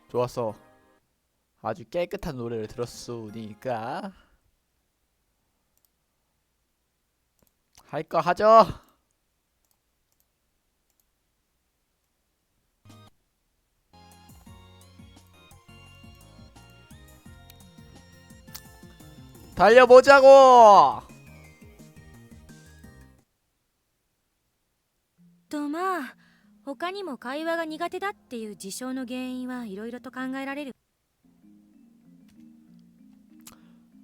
좋았어. 아주 깨끗한 노래를 들었으니까 할 거 하죠. 달려보자고. とまあ他にも会話が苦手だっていう事象の原因はいろいろと考えられる。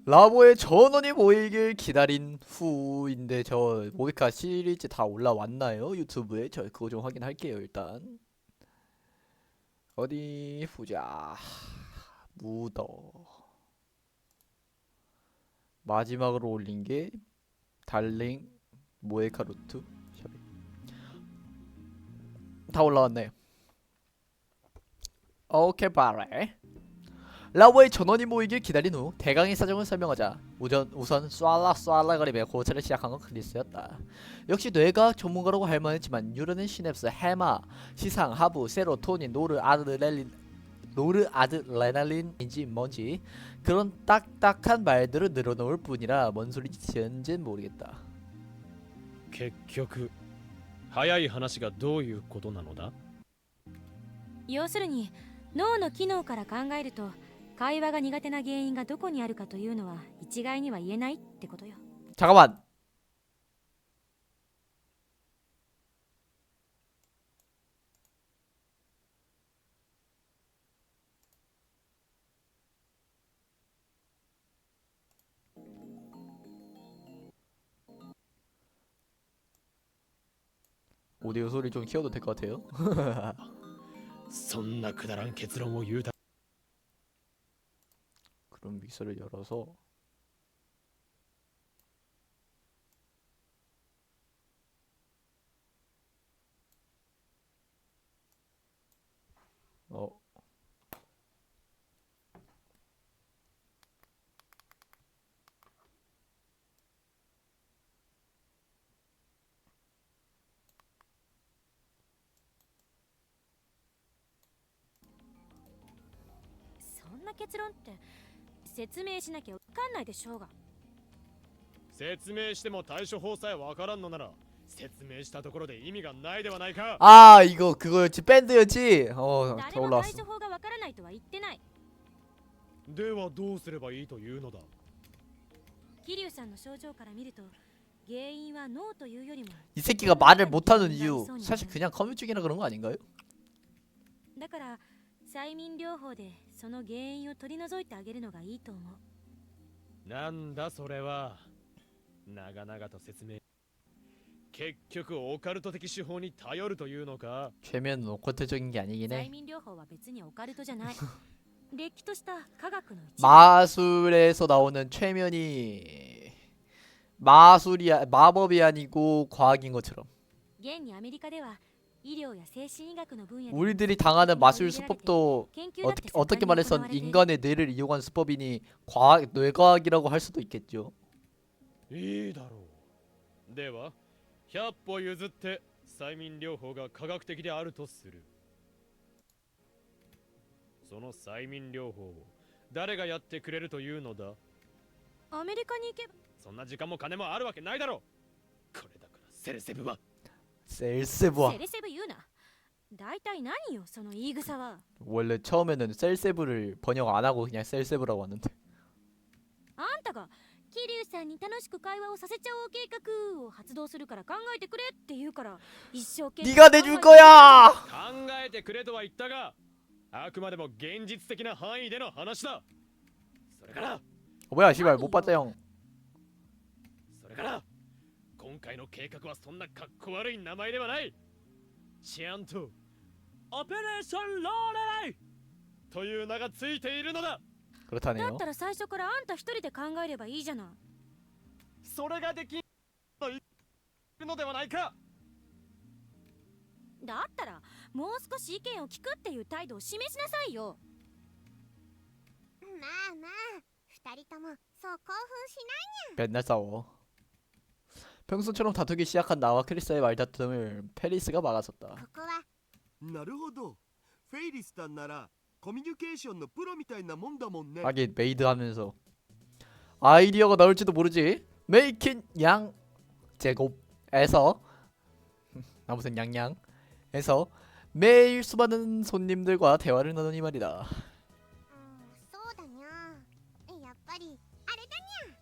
라보의 전원이 모이길 기다린 후인데 저 모이카 시리즈 다 올라왔나요? 유튜브에? 저 그거 좀 확인할게요. 일단 어디 보자. 무더 마지막으로 올린 게 달링 모에카 루트 다 올라왔네요. 오케이 바래. 라보의 전원이 모이길 기다린 후 대강의 사정을 설명하자 우선 쏴라거리며 고찰을 시작한 건 크리스였다. 역시 뇌과학 전문가라고 할 만했지만 뉴런은 시냅스, 해마, 시상, 하부, 세로토닌, 노르아드레날린인지 뭔지 그런 딱딱한 말들을 늘어놓을 뿐이라 뭔 소리인지는 모르겠다. 結局早い話がどういうことなのだ。要するに脳の機能から考えると会話が苦手な原因がどこにあるかというのは一概には言えないってことよ。 잠깐만. 오디오 소리 좀 키워도 될 것 같아요. そんなくだらん結論を言うだ。 그럼 믹서를 열어서そんな結論って説明しなきゃわかんないでしょうが。説明しても対処法さえわからんのなら説明したところで意味がないではないか。 아 이거 그거였지 밴드였지. 다 誰も 올라왔어. 対処法がわからないとは言ってない。ではどうすればいいというのだ。桐生さんの症状から見ると原因は脳というよりも 이 새끼가 말을 못하는 이유 사실 그냥 커뮤증이라 그런 거 아닌가요? だから催眠療法でその原因を取り除いてあげるのがいいと思う。なんだそれは。長々と説明。結局オカルト的手法に頼るというのか。 최면은 오컬트적인 게 아니긴 催 해. 眠療法は別にオカルトじゃない。れっきとした科学の一部。 마술에서 나오는 최면이 마술이 마법이 아니고 과학인 것처럼. 現にアメリカでは医療や精神医学の分野で 우리들이 당하는 마술 수법도 研究だって 어떻게 盛んに 말해선 行われている 인간의 뇌를 이용한 수법이니 과학, 뇌과학이라고 할 수도 있겠죠. いいだろう。では100歩譲って催眠療法が科学的であるとする。その催眠療法を誰がやってくれるというのだ。アメリカに行けばそんな時間も金もあるわけないだろう。これだからセレセブは 셀세부와 セレセブ言うな。大体何よその言い草は。 원래 처음에는 셀세부를 번역 안 하고 그냥 셀세부라고 하는데 あんたが桐生さんに楽しく会話をさせちゃおう計画を発動するから考えてくれって言うから一生懸命 네가 내줄 거야. 考えてくれとは言ったが、あくまでも現実的な範囲での話だ。それから 뭐야 씨발 못 봤다 형. それから今回の計画はそんなかっこ悪い名前ではない。ちゃんとオペレーションローレイという名がついているのだ。だ 그렇다네요. ったら最初からあんた一人で考えればいいじゃない。それができんと言っているのではないか。だったらもう少し意見を聞くっていう態度を示しなさいよ。まあまあ、二人ともそう興奮し 맨날 싸워. 평소처럼 다투기 시작한 나와 크리스의 말다툼을 페리스가 막아섰다. ない。ここはなるほど。フェイリスさんならコミュニケーションのプロみたいなもんだもんね。 하긴 메이드 하면서 아이디어가 나올지도 모르지. 메이킨 양 제곱에서 아무튼 양양에서 매일 수많은 손님들과 대화를 나누니 말이다. そうだにゃ。やっぱりあれだにゃ。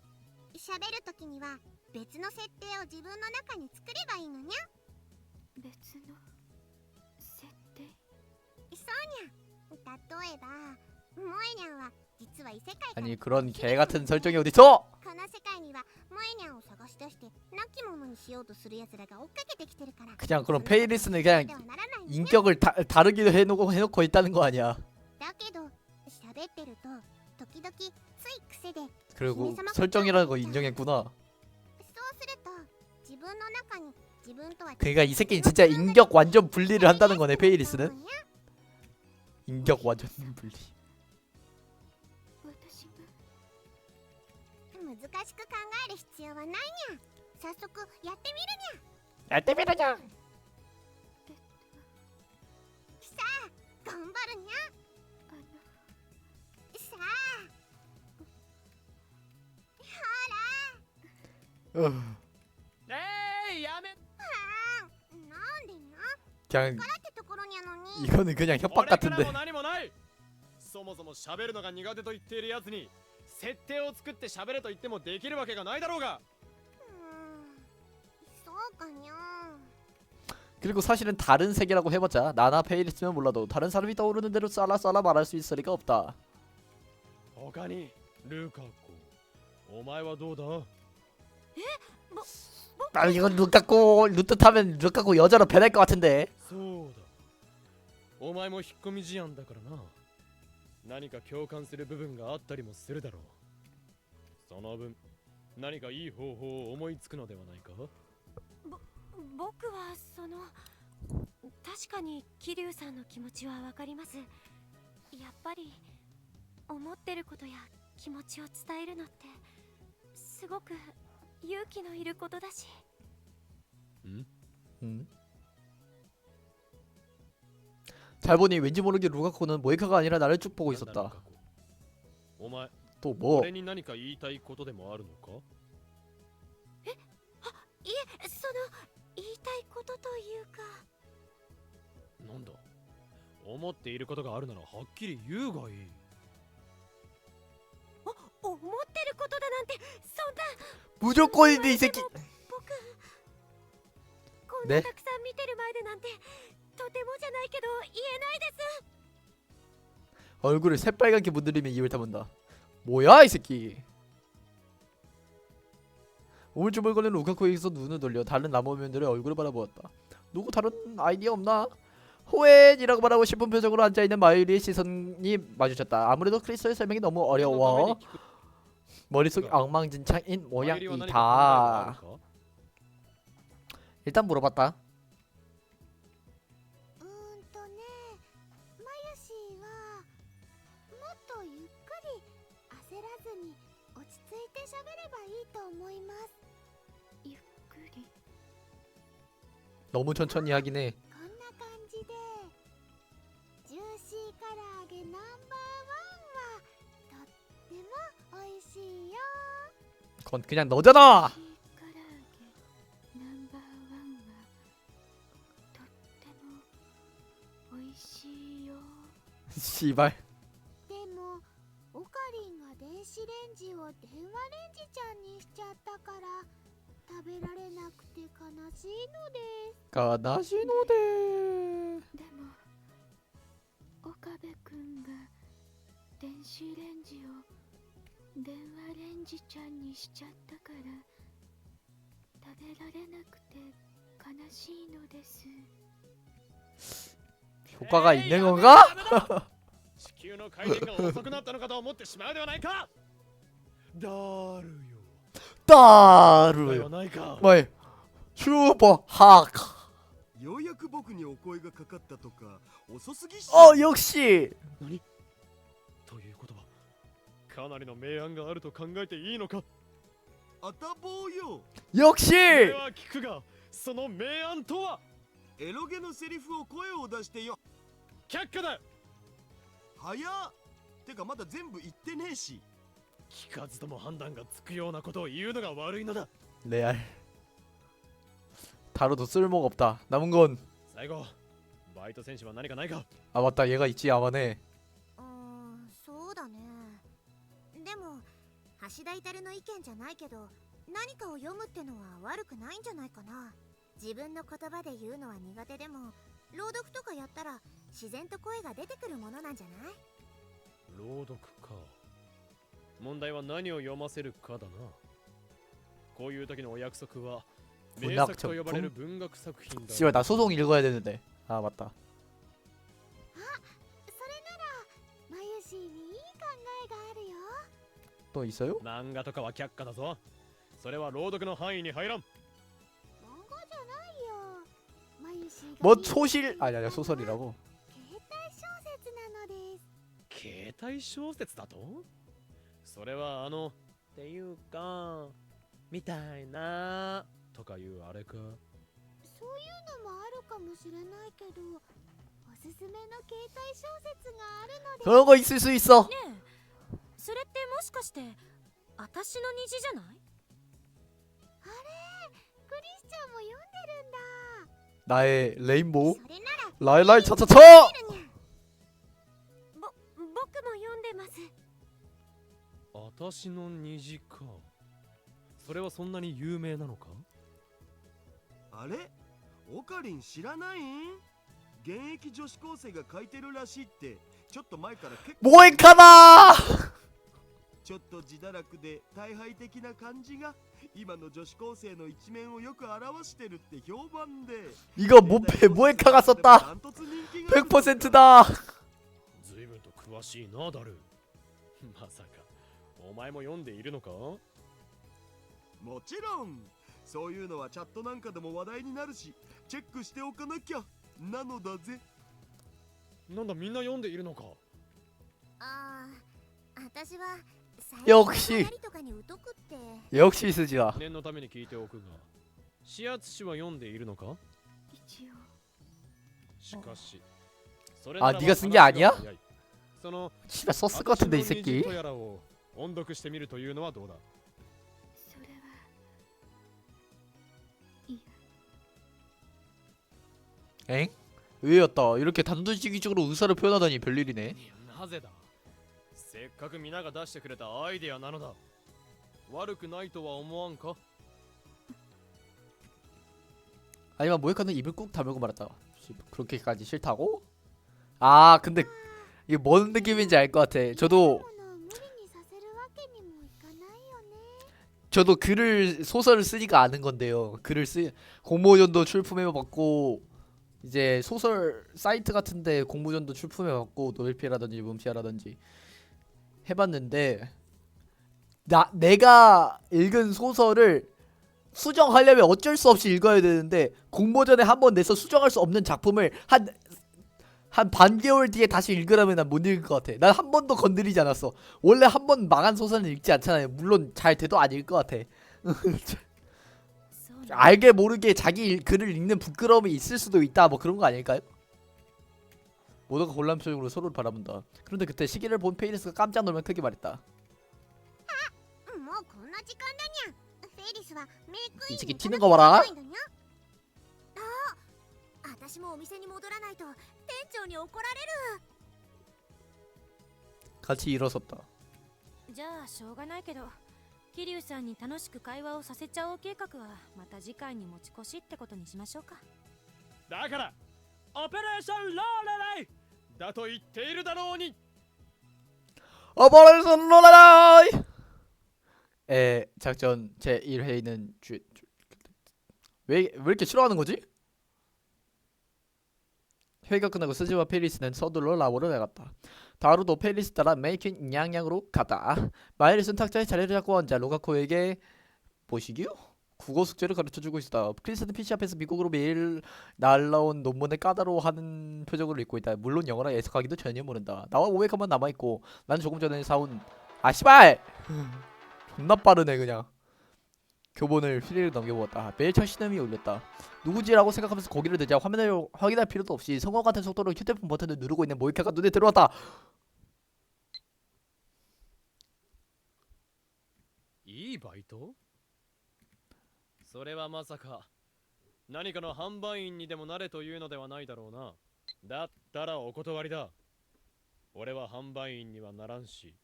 喋るときには別の設定を自分の中に作ればいいのにゃ。別の設定。そうにゃ。例えば、萌えにゃんは実は異世界から 아니 그런 개 같은 설정이 어딨어? この世界には萌えにゃんを探し出して亡き者にしようとする奴らが追っかけてきてるから。 그냥 그럼 その 페이리스는 그냥 ではならないのにゃ。 인격을 다르기도 해놓고 있다는 거 아니야. だけど喋ってると時々つい癖で 그리고 설정이라는 거 인정했구나. そうすると自分の中に自分とは 그러니까 이 새끼는 진짜 인격 완전 분리를 한다는 거네 페이리스는. 인격 완전 분리. 私が難しく考える必要はないにゃ。早速やってみるにゃ。 야떼비라장. さあ頑張るにゃ。さあほら。 やめ。なんでにゃ。 그냥 からってところにゃのに。 이거는 그냥 협박 俺から 같은데. も何もない。そもそも喋るのが苦手と言っているやつに設定を作って喋れと言ってもできるわけがないだろうが。そうかにゃ。 그리고 사실은 다른 세계라고 해봤자 나나 페이리스면 몰라도 다른 사람이 떠오르는 대로 쏴라 말할 수 있을 리가 없다. 他にルカ子、お前はどうだ。 아 이거 루뜻하면 루카고 여자로 변할 것 같은데. そうだ。お前も引っ込み思案だからな。何か共感する部分があったりもするだろう。その分、何かいい方法を思いつくのではないか。僕はその確かに桐生さんの気持ちはわかります。やっぱり思ってることや気持ちを伝えるのってすごく勇気のいることだし。 잘 보니 왠지 모르게 루카코는 모이카가 아니라 나를 쭉 보고 있었다. お前、 또 뭐? 俺に何か言いたいことでもあるのか。いえ、その言いたいことというか。なんだ。思っていることがあるならはっきり言うがいい。思ってることだなんてそんな。 무조건인데 이 새끼. 僕こんねなたくさん見てる前でなんてとてもじゃないけど言えないです。 얼굴을 새빨갛게 문드리며 입을 다문다. 뭐야 이 새끼. 우물쭈물거리는 루카코에게서 눈을 돌려 다른 남모면들의 얼굴을 바라보았다. 누구 다른 아이디어 없나? 호엔이라고 말하고 싶은 표정으로 앉아있는 마유리의 시선이 마주쳤다. 아무래도 크리스의 설명이 너무 어려워. 머릿속이 엉망진창인 모양이다. 일단 물어봤다. いいと思います。ゆっくり。 너무 천천히 하긴 해. こんな感じでジューシー唐揚げナンバーワンはとっても美味しいよ。 그건 그냥 너잖아. 唐揚げナンバーワンはとっても美味しいよ。 씨발. でもオカリンが電子レンジを電話レンジちゃんにしちゃったから食べられなくて悲しいのです。 가나시노데. でも岡部くんが電子レンジを電話レンジちゃんにしちゃったから食べられなくて悲しいのです。 효과가 있는 건가? 地球の回転が遅くなったのかと思ってしまうではないか。だるよ。だよ 따르요. ないか。 뭐이? 슈퍼 하크. ようやく僕にお声がかかったとか遅すぎっしょ。 역시. 何ということはかなりの明暗があると考えていいのか。あたぼうよ。で 역시. は聞くが、その明暗とは。エロゲのセリフを声を出してよ。却下だ。早っ。てかまだ全部言ってねえし。聞かずとも判断がつくようなことを言うのが悪いのだ。 레알. 다루도 쓸모가 없다. 남은 건. 最後、バイト選手は何かないか。 아 맞다. 얘가 있지. 아마네. そうだね。でも橋田至の意見じゃないけど何かを読むってのは悪くないんじゃないかな。自分の言葉で言うのは苦手でも朗読とかやったら自然と声が出てくるものなんじゃない？朗読か。問題は何を読ませるかだな。こういう時のお約束は名作と呼ばれる文学作品だ。 씨발 나 소송 읽어야 되는데. 아 맞다. それならマユシーにいい考えがあるよ。 또 있어요? 漫画とかは却下だぞ。それは朗読の範囲に入らん。漫画じゃないよ。マユシーが 뭐 소실 아니야 소설이라고. 携帯小説なのです。携帯小説だと。それはっていうかみたいなとかいうあれか。そういうのもあるかもしれないけどおすすめの携帯小説があるので。 그런 거 있을 수 있어. ねえ、それってもしかして私の虹じゃない？あれクリスチャンも読んでるんだ。 나의 레인보우. それなら 라이라이 차차차. 見るにゃ。僕も読んでます。私の虹か。それはそんなに有名なのか。あれオカリン知らないん？現役女子高生が書いてるらしいってちょっと前から結構 모에카다. ちょっと自堕落で大敗的な感じが今の女子高生の一面をよく表してるって評判で 이거 모에카가 썼다. ダントツ人気があるんだ。 100%다. 随分と詳しいな、ダル。まさかお前も読んでいるのか。もちろんそういうのはチャットなんかでも話題になるしチェックしておかなきゃなのだぜ。なんだ、みんな読んでいるのか。私はよくしとかに疎くって。 역시 스지다. 念のために聞いておくが、シアツ氏は読んでいるのか。一応。しかし、そ 아 네가 쓴 게 아니야? その 씨발 썼을 것 같은데 이 私の虹 새끼. とやらを音読してみるというのはどうだ。それは。 엥? 의외였다. 이렇게 단도직입적으로 의사를 표현하다니 별일이네. なぜだ。せっかく皆が出してくれたアイデアなのだ。悪くないとは思わんか。 아니면 모에카는 입을 꾹 다물고 말았다. 그렇게까지 싫다고? 아 근데 이게 뭔 느낌인지 알 것 같아. 저도 無理にさせるわけにもいかないよね。 저도 글을 소설을 쓰니까 아는 건데요. 글을 공모전도 출품해봤고 이제 소설 사이트 같은데 공모전도 출품해봤고 노벨피라든지 문피아라든지 해봤는데 내가 읽은 소설을 수정하려면 어쩔 수 없이 읽어야 되는데 공모전에 한번 내서 수정할 수 없는 작품을 한 반개월 뒤에 다시 읽으라면 난 못 읽을 것 같아. 난 한 번도 건드리지 않았어. 원래 한 번 망한 소설은 읽지 않잖아요. 물론 잘 돼도 안 읽을 것 같아. そうなの 알게 모르게 자기 글을 읽는 부끄러움이 있을 수도 있다. 뭐 그런 거 아닐까요? 모두가 곤란 표정으로 서로를 바라본다. 그런데 그때 시계를 본 페이리스가 깜짝 놀며 크게 말했다. もうこんな時間だにゃ。フェリスはメイクイン 이 に 새끼 行か 튀는 な 거 きゃ 봐라. いけないんだにゃ。あ、私もお店に戻らないと店長に怒られる。 같이 일어섰다. じゃあしょうがないけど桐生さんに楽しく会話をさせちゃおう計画はまた次回に持ち越しってことにしましょうか。だからオペレーションローレレイだと言っているだろうに。 오퍼레이션 롤라라이! 작전 제1회의는 왜 이렇게 싫어하는 거지? 회의가 끝나고 스즈와 페리스는 서둘러 라보를 나갔다. 다루도 페리스 따라 메이킨 양양으로 갔다. 마이리스는 탁자에 자리를 잡고 앉아 로가코에게 뭐시기요? 국어 숙제를 가르쳐주고 있었다. 크리스는 PC 앞에서 미국으로 매일 날라온 논문을 까다로워하는 표정을 읽고 있다. 물론 영어라 해석하기도 전혀 모른다. 나와 오백한만 남아있고 나는 조금 전에 사온 씨발! 존나 빠르네 그냥. 교본을 휘리를 넘겨보았다. 매일 첫 신음이 울렸다. 누구지라고 생각하면서 고개를 들자 화면을 확인할 필요도 없이 성공 같은 속도로 휴대폰 버튼을 누르고 있는 모이카가 눈에 들어왔다. いいバイト？それはまさか何かの販売員にでもなれというのではないだろうな。だったらお断りだ。俺は販売員にはならんし、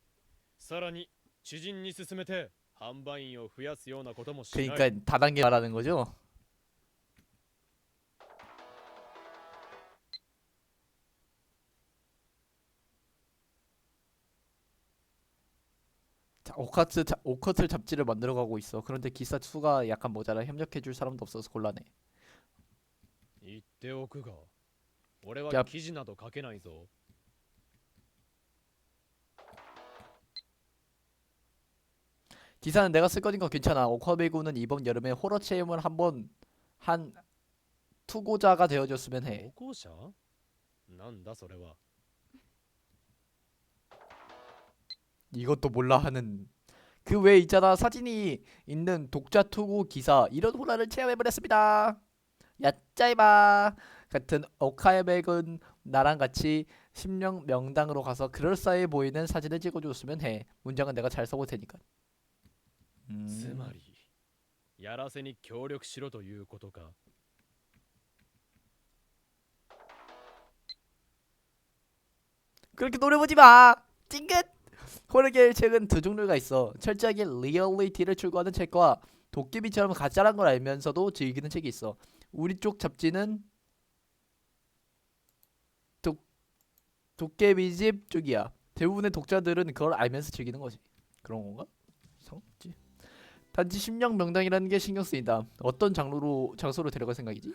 さらに知人に勧めて販売員を増やすようなこともしない。 그러니까 다단계 말하는 거죠. 자, 오커틀 잡지를 만들어가고 있어. 그런데 기사 수가 약간 모자라 협력해줄 사람도 없어서 곤란해. 言っておくが、俺はや記事など書けないぞ。 기사는 내가 쓸 거니까 괜찮아. 오커베이구는 이번 여름에 호러 체험을 한 투고자가 되어줬으면 해. 投稿者？なんだそれは。 이것도 몰라 하는 그 외에 있잖아. 사진이 있는 독자 투고 기사. 이런 호러를 체험해버렸습니다. 야짜이바 같은 오카베이군 나랑 같이 심령 명당으로 가서 그럴싸해 보이는 사진을 찍어줬으면 해. 문장은 내가 잘 써볼 테니까. つまり、やらせに協力しろということか。 그렇게 노려보지 마. 찡긋. 호르겔 책은 두 종류가 있어. 철저하게 리얼리티를 추구하는 책과 도깨비처럼 가짜란 걸 알면서도 즐기는 책이 있어. 우리 쪽 잡지는 도깨비집 쪽이야. 대부분의 독자들은 그걸 알면서 즐기는 거지. 그런 건가? 이상하지. 단지 심령 명당이라는 게 신경 쓰인다. 어떤 장소로 데려갈 생각이지?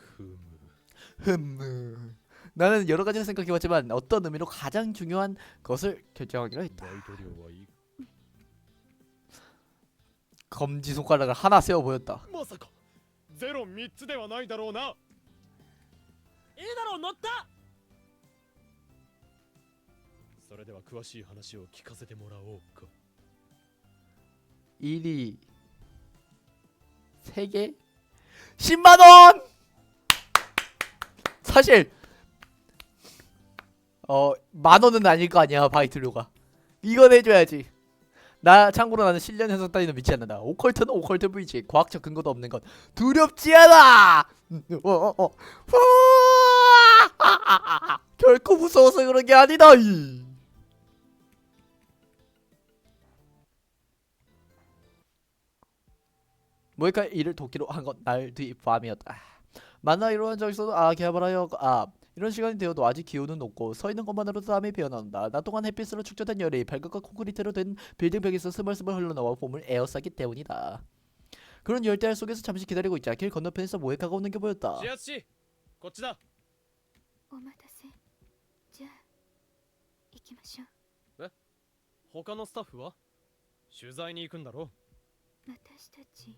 ふむ。 나는 여러 가지를 생각해봤지만 어떤 의미로 가장 중요한 것을 결정하기로 했다. 大統領はいい。 검지 손가락을 하나 세워 보였다. まさかゼロ3つではないだろうな。いいだろう、乗った。それでは詳しい話を聞かせてもらおうか。 1위 3개 10만원! 사실 만원은 아닐 거 아니야 바이틀료가. 이건 해줘야지. 나 참고로 나는 실련 해석 따위는 믿지 않는다. 오컬트는 오컬트 부이지. 과학적 근거도 없는 건 두렵지 않아. 결코 무서워서 그런 게 아니다. 모이카 이를 도끼로 한 건 날 뒤 밤이었다. 만나 이러한 적에서도 개발하여 이런 시간이 되어도 아직 기온은 높고 서 있는 것만으로도 땀이 배어나온다. 낮 동안 햇빛으로 축적된 열이 발끝과 콘크리트로 된 빌딩 벽에서 스멀스멀 흘러나와 봄을 에워싸기 때문이다. 그런 열대야 속에서 잠시 기다리고 있자 길 건너편에서 모에카가 오는 게 보였다. シアス氏、こっちだ。お待たせ。じゃあ行きましょう。他のスタッフは取材に行くんだろ。私たち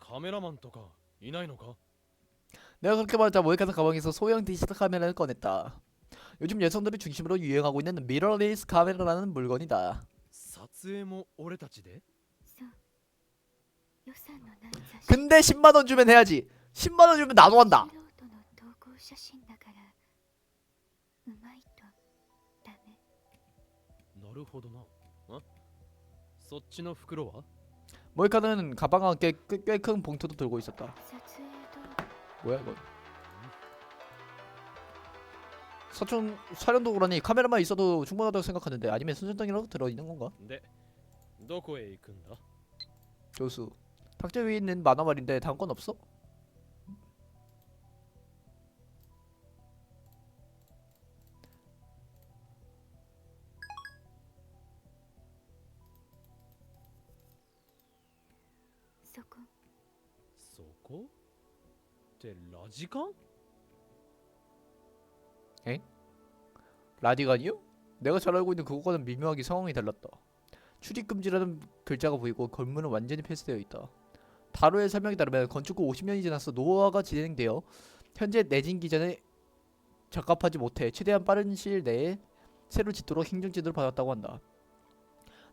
カメラマンとかいないのか。 내가 그렇게 말하자 모이카는 가방에서 소형 디지털 카메라를 꺼냈다. 요즘 여성들을 중심으로 유행하고 있는 미러리스 카메라라는 물건이다. 撮影も俺たちでそう予算のない雑誌 근데 10만 원 주면 해야지. 10만 원 주면 나도 한다. 素人の投稿写真だからうまいとダメ。なるほどな。そっちの袋は 모이카는 가방과 꽤 큰 봉투도 들고 있었다. 撮影道具 뭐야 이건? 사촌 촬영도구라니 카메라만 있어도 충분하다고 생각하는데 아니면 손전등이라도 들어있는 건가? でどこへ行くんだ 교수 탁자 위에 있는 만화 말인데 다음 건 없어?そこそこってラジカン 라디간이요? 내가 잘 알고 있는 그것과는 미묘하게 상황이 달랐다. 출입금지라는 글자가 보이고 건물은 완전히 폐쇄되어 있다. 다루의 설명에 따르면 건축 후 50년이 지나서 노후화가 진행되어 현재 내진 기전에 적합하지 못해 최대한 빠른 시일 내에 새로 짓도록 행정지도를 받았다고 한다.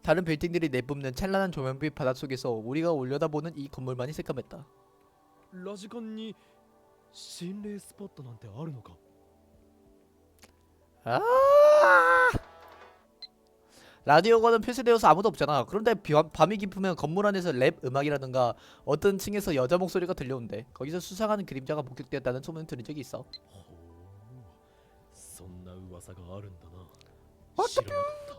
다른 빌딩들이 내뿜는 찬란한 조명빛 바닷속에서 우리가 올려다보는 이 건물만이 새까맸다. ラジカンに心霊スポットなんてあるのか 아 라디오가는 폐쇄되어서 아무도 없잖아. 그런데 밤이 깊으면 건물 안에서 랩 음악이라든가 어떤 층에서 여자 목소리가 들려온대. 거기서 수상한 그림자가 목격되었다는 소문을 들은 적이 있어. ほうそんな噂があるんだな知らなかった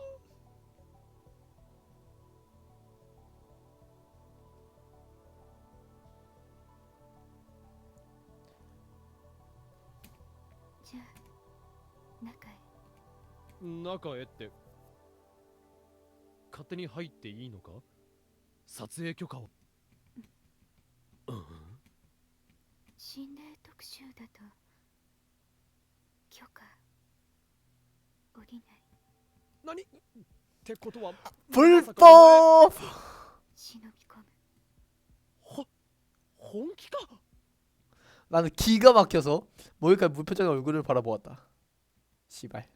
じゃあ中へ。中へって勝手に入っていいのか撮影許可を心霊特集だと許可下りない。何ってことは 불법! 忍び込む。本気か 나는 기가 막혀서 모이카 무표정의 얼굴을 바라보았다. 씨발.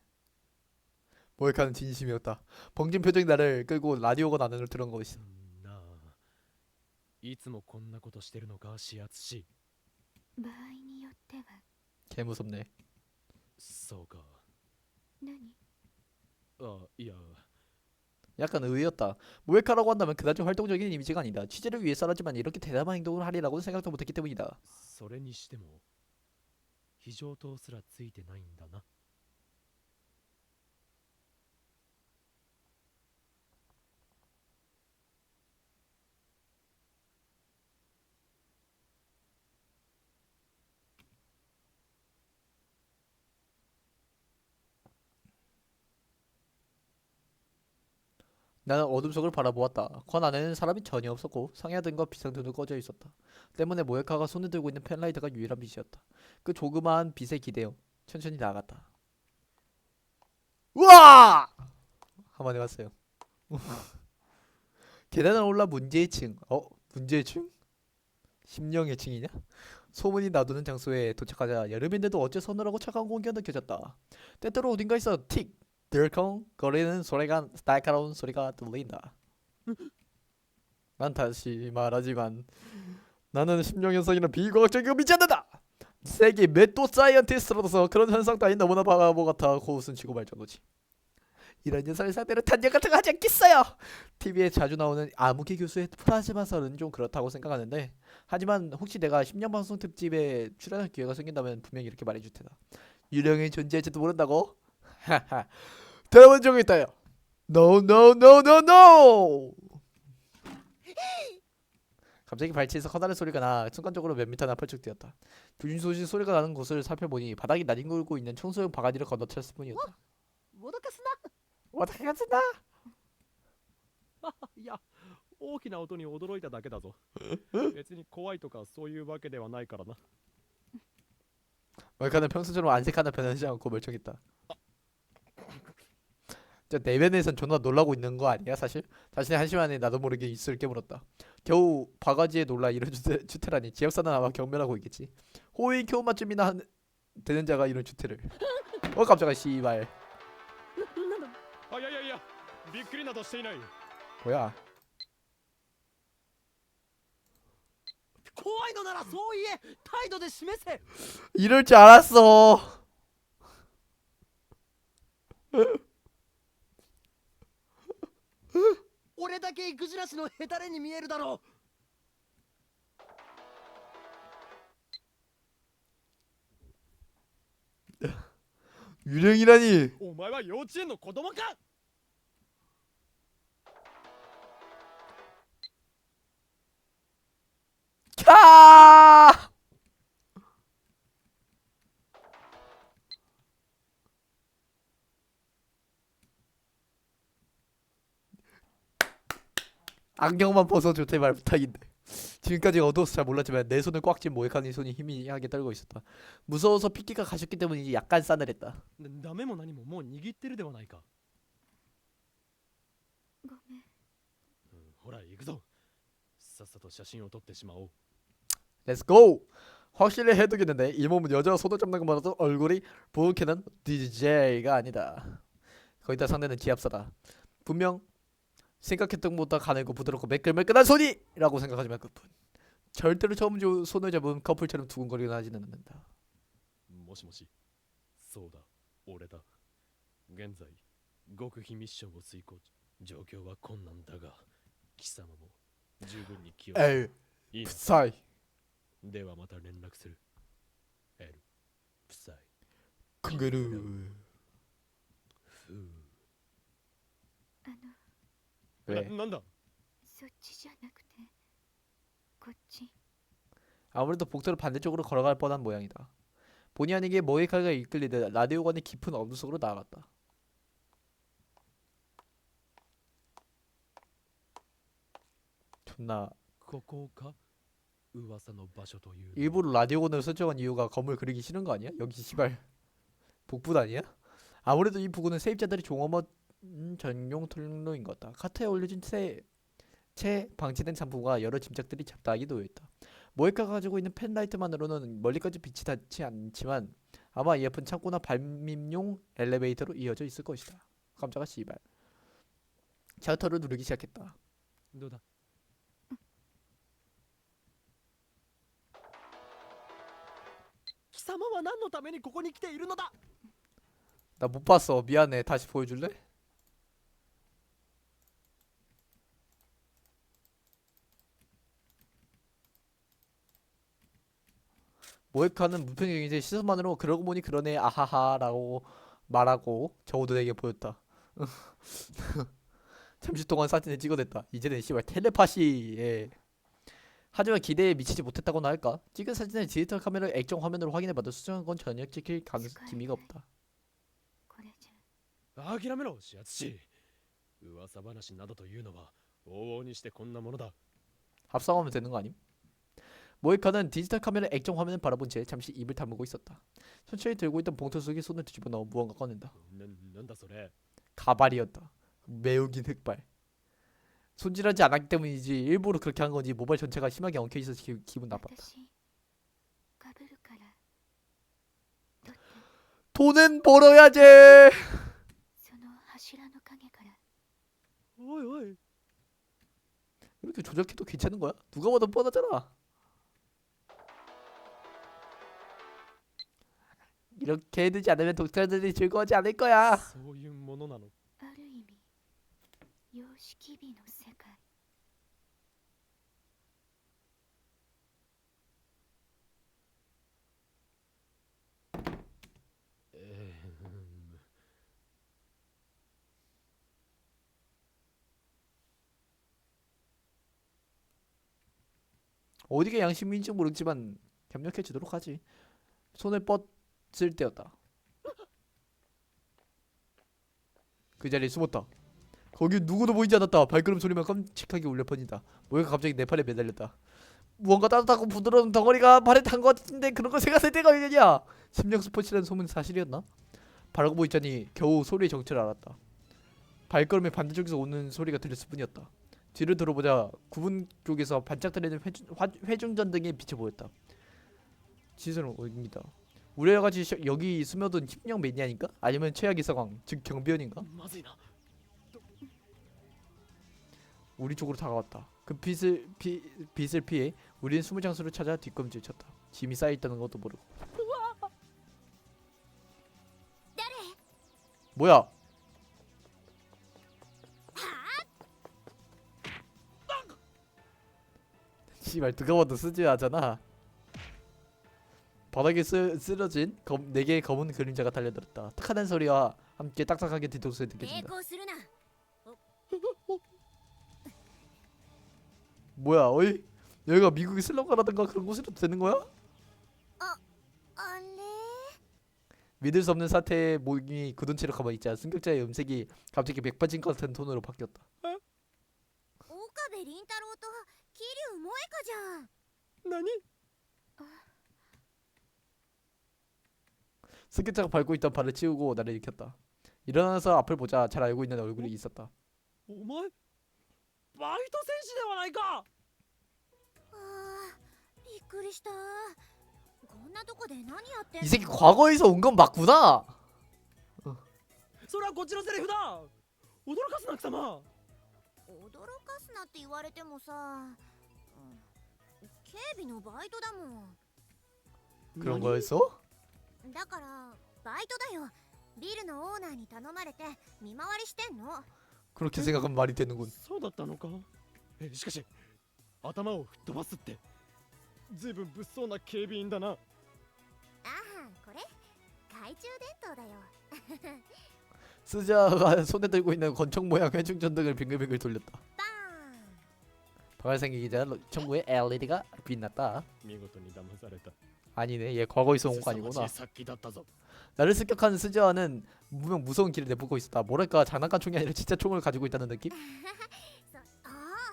모이카는 진심이었다. 벙진 표정이 나를 끌고 라디오가 나는 걸 들은 것이다. なあいつもこんなことしてるのか視圧師場合によっては。 개 무섭네. そうか何？あいや 약간 의외였다. 모에카라고 한다면 그다지 활동적인 이미지가 아니다. 취재를 위해서라지만 이렇게 대담한 행동을 하리라고는 생각도 못했기 때문이다. それにしても非常灯すらついてないんだな나는 어둠 속을 바라보았다. 건 안에는 사람이 전혀 없었고 상야등과 비상등도 꺼져 있었다. 때문에 모에카가 손에 들고 있는 펜라이트가 유일한 빛이었다. 그 조그마한 빛에 기대어 천천히 나아갔다. 우와! 한번 해봤어요. 계단을 올라 문제의 층. 문제의 층? 심령의 층이냐? 소문이 나도는 장소에 도착하자 여름인데도 어째 서늘하고 차가운 공기가 느껴졌다. 때때로 어딘가에서 틱! 들컹 거리는 소리가 날카로운 소리가 들린다. 난 다시 말하지만 나는 심령현상이나 비과학적인 거 믿지 않는다. 세계 메토 사이언티스트로서 그런 현상 따윈 너무나 바보 같아 고웃음 치고 말 정도지. 이런 현상을 상대로 단정 같은 거 하지 않겠어요. TV에 자주 나오는 아무개 교수의 플라즈마설은 좀 그렇다고 생각하는데 하지만 혹시 내가 10년 방송 특집에 출연할 기회가 생긴다면 분명히 이렇게 말해줄 테다. 유령이 존재할지도 모른다고? 하하 들어본 적이 있다요. No no no no no. 갑자기 발치에서 커다란 소리가 나 순간적으로 몇 미터나 펄쩍뛰었다. 불신소식 소리가 나는 곳을 살펴보니 바닥이 나뒹굴고 있는 청소용 바가지를 건너쳤을 뿐이었다. 脅かすな 와타카스나. いや大きな音に驚いただけだぞ別に怖いとかそういうわけではないからな 멀카는 평소처럼 안색 하나 변하지 않고 멀쩡했다. 저 내면에선 존나 놀라고 있는 거 아니야 사실? 자신의 한심한에 나도 모르게 입술을 깨물었다. 겨우 바가지에 놀라 이런 주태라니. 지역사는 아마 경멸하고 있겠지. 호의 겨우맛쯤이나 되는 자가 이런 주태를. 깜짝아 씨발. あ、いやいやいや、びっくりなどしていない。 뭐야? 怖いのならそう言え、態度で示せ。 이럴 줄 알았어. 오俺だけ育児なしのヘタレに見えるだろう。 유령이라니. お前は幼稚園の子供か。 캬! 안경만 벗어줘 제발 부탁인데. 지금까지 어두워서 잘 몰랐지만 내 손을 꽉 쥔 모에칸의 손이 희미하게 떨고 있었다. 무서워서 피키가 가셨기 때문인지 약간 싸늘했다. ダメも何ももう握ってるではないか。ごめん。ほら行くぞ。さっさと写真を撮ってしまおう。 렛츠고! 확실히 해두겠는데 이 몸은 여자가 손을 잡는 것만으로도 얼굴이 부엌에는 DJ가 아니다. 거기다 상대는 지압사다. 분명 생각했던 것보다 가늘고 부드럽고 매끌매끌한 손이! 라고 생각하지만 그뿐. 절대로 처음 손을 잡은 커플처럼 두근거리거나 하지는 않는다. もしもし。そうだ、俺だ。現在、極秘ミッションを遂行中。状況は困難だが、貴様も十分に気をつけ。 에이 いいな。 푸사이 ではまた連絡する。エル、プサイ、 캥거루 フー。あの、 왜? なんだ。そっちじゃなくて、こっち。 아무래도 복도를 반대쪽으로 걸어갈 뻔한 모양이다. 본의 아니게 모에카가 이끌리듯 라디오관의 깊은 어둠 속으로 나아갔다. 존나 ここか噂の場所という。 일부러 라디오관을 설정한 이유가 건물 그리기 싫은 거 아니야? 여기 시발 복부 아니야? 아무래도 이 부근은 세입자들이 종업원 전용 통로인 것 같다. 카트에 올려진 채 방치된 상품과 여러 짐작들이 잡다하게 놓여있다. 모에카가 가지고 있는 펜라이트만으로는 멀리까지 빛이 닿지 않지만 아마 이 옆은 창고나 발밑용 엘리베이터로 이어져 있을 것이다. 깜짝아 씨발. 셔터를 누르기 시작했다. どうだ。貴様は何のためにここに来ているのだ。 나 못 봤어. 미안해. 다시 보여줄래? 모에카는 무표정이지 시선만으로 그러고 보니 그러네 아하하라고 말하고 저우드에게 보였다. 잠시 동안 사진을 찍어냈다. 이제는 씨발 텔레파시에. 하지만 기대에 미치지 못했다고나 할까? 찍은 사진을 디지털 카메라 액정 화면으로 확인해봐도 수정한 건 전혀 찍힐 기미가 없다. これじゃ。諦めろ、始圧師。噂話などというのは往々にしてこんなものだ。 합성하면 되는 거 아님? 모에카는 디지털 카메라 액정 화면을 바라본 채 잠시 입을 다물고 있었다. 천천히 들고 있던 봉투 속에 손을 뒤집어 넣어 무언가 꺼낸다. なんだそれ。 가발이었다. 매우 긴 흑발. 손질하지 않았기 때문이지 일부러 그렇게 한 건지 모발 전체가 심하게 엉켜 있어서 기분 나빴다. 私、かぶるから。取って 돈은 벌어야지. その柱の影から。おいおい。 이렇게 조작해도 괜찮은 거야? 누가 봐도 뻔하잖아. 이렇게 해두지 않으면 독자들이 즐거워하지 않을 거야. そういうものなの。ある意味、様式美の世界。어디가 양심인지 모르겠지만 협력해 주도록 하지. 손을 뻗을 때였다. 그 자리에 숨었다. 거기 누구도 보이지 않았다. 발걸음 소리만 깜찍하게 울려 퍼진다. 모에가 갑자기 내 팔에 매달렸다. 무언가 따뜻하고 부드러운 덩어리가 발에 단 것 같은데 그런 거 생각할 때가 있느냐. 심령 스포츠라는 소문이 사실이었나? 바라고 보이자니 겨우 소리의 정체를 알았다. 발걸음의 반대쪽에서 오는 소리가 들렸을 뿐이었다. 뒤를 돌아보자 구분 쪽에서 반짝거리는 회중전등의 빛이 보였다. 지수는 옵니다. 우리와 같이 여기 스며든 힘령 매니아인가? 아니면 최악의 상황, 즉 경비원인가? まずいな。 우리 쪽으로 다가왔다. 그 빛을 피해 우리는 숨을 장소를 찾아 뒷걸음질 쳤다. 짐이 쌓여있다는 것도 모르고. 뭐야? 씨발 누가 봐도 스즈하잖아. 바닥에 쓰러진 4개의 검은 그림자가 달려들었다. 탁하는 소리와 함께 딱딱하게 뒤통수에 抵 느껴진다. 抗するな 뭐야 어이? 여기가 미국의 슬럼가라든가 그런 곳으로 되는 거야? あれ 믿을 수 없는 사태의 모임이 굳은 채로 가만히 있자 승격자의 음색이 갑자기 맥빠진 것 같은 톤으로 바뀌었다. 岡部倫太郎と桐生萌香じゃん何 승격자가 밟고 있던 발을 치우고 나를 일으켰다. 일어나서 앞을 보자 잘 알고 있는 얼굴이 있었다. お前バイト戦士ではないか。あーびっくりしたこんなとこで何やってん 이 の 새끼 과거에서 온 건 맞구나. それはこっちのセリフだ。驚かすな貴様。驚かすなって言われてもさ、警備のバイトだもん 그런 거였어? だからバイトだよビルのオーナーに頼まれて見回りしてんの 그렇게 생각하면 말이 되는군. そうだったのか。しかし頭を吹っ飛ばすってずいぶん物騒な警備員だな。ああこれ懐中電灯だよ 스자가 손에 들고 있는 권총 모양 회중전등을 빙글빙글 돌렸다. バーン 방을 생기기 전 전구의 LED가 빛났다. 見事に騙された。 아니네, 얘 과거에서 온 거 凄まじ 아니구나. い殺気だったぞ。 나를 습격한 스자와는 분명 무서운 길을 내보고 있었다. 뭐랄까 장난감 총이 아니라 진짜 총을 가지고 있다는 느낌? ああ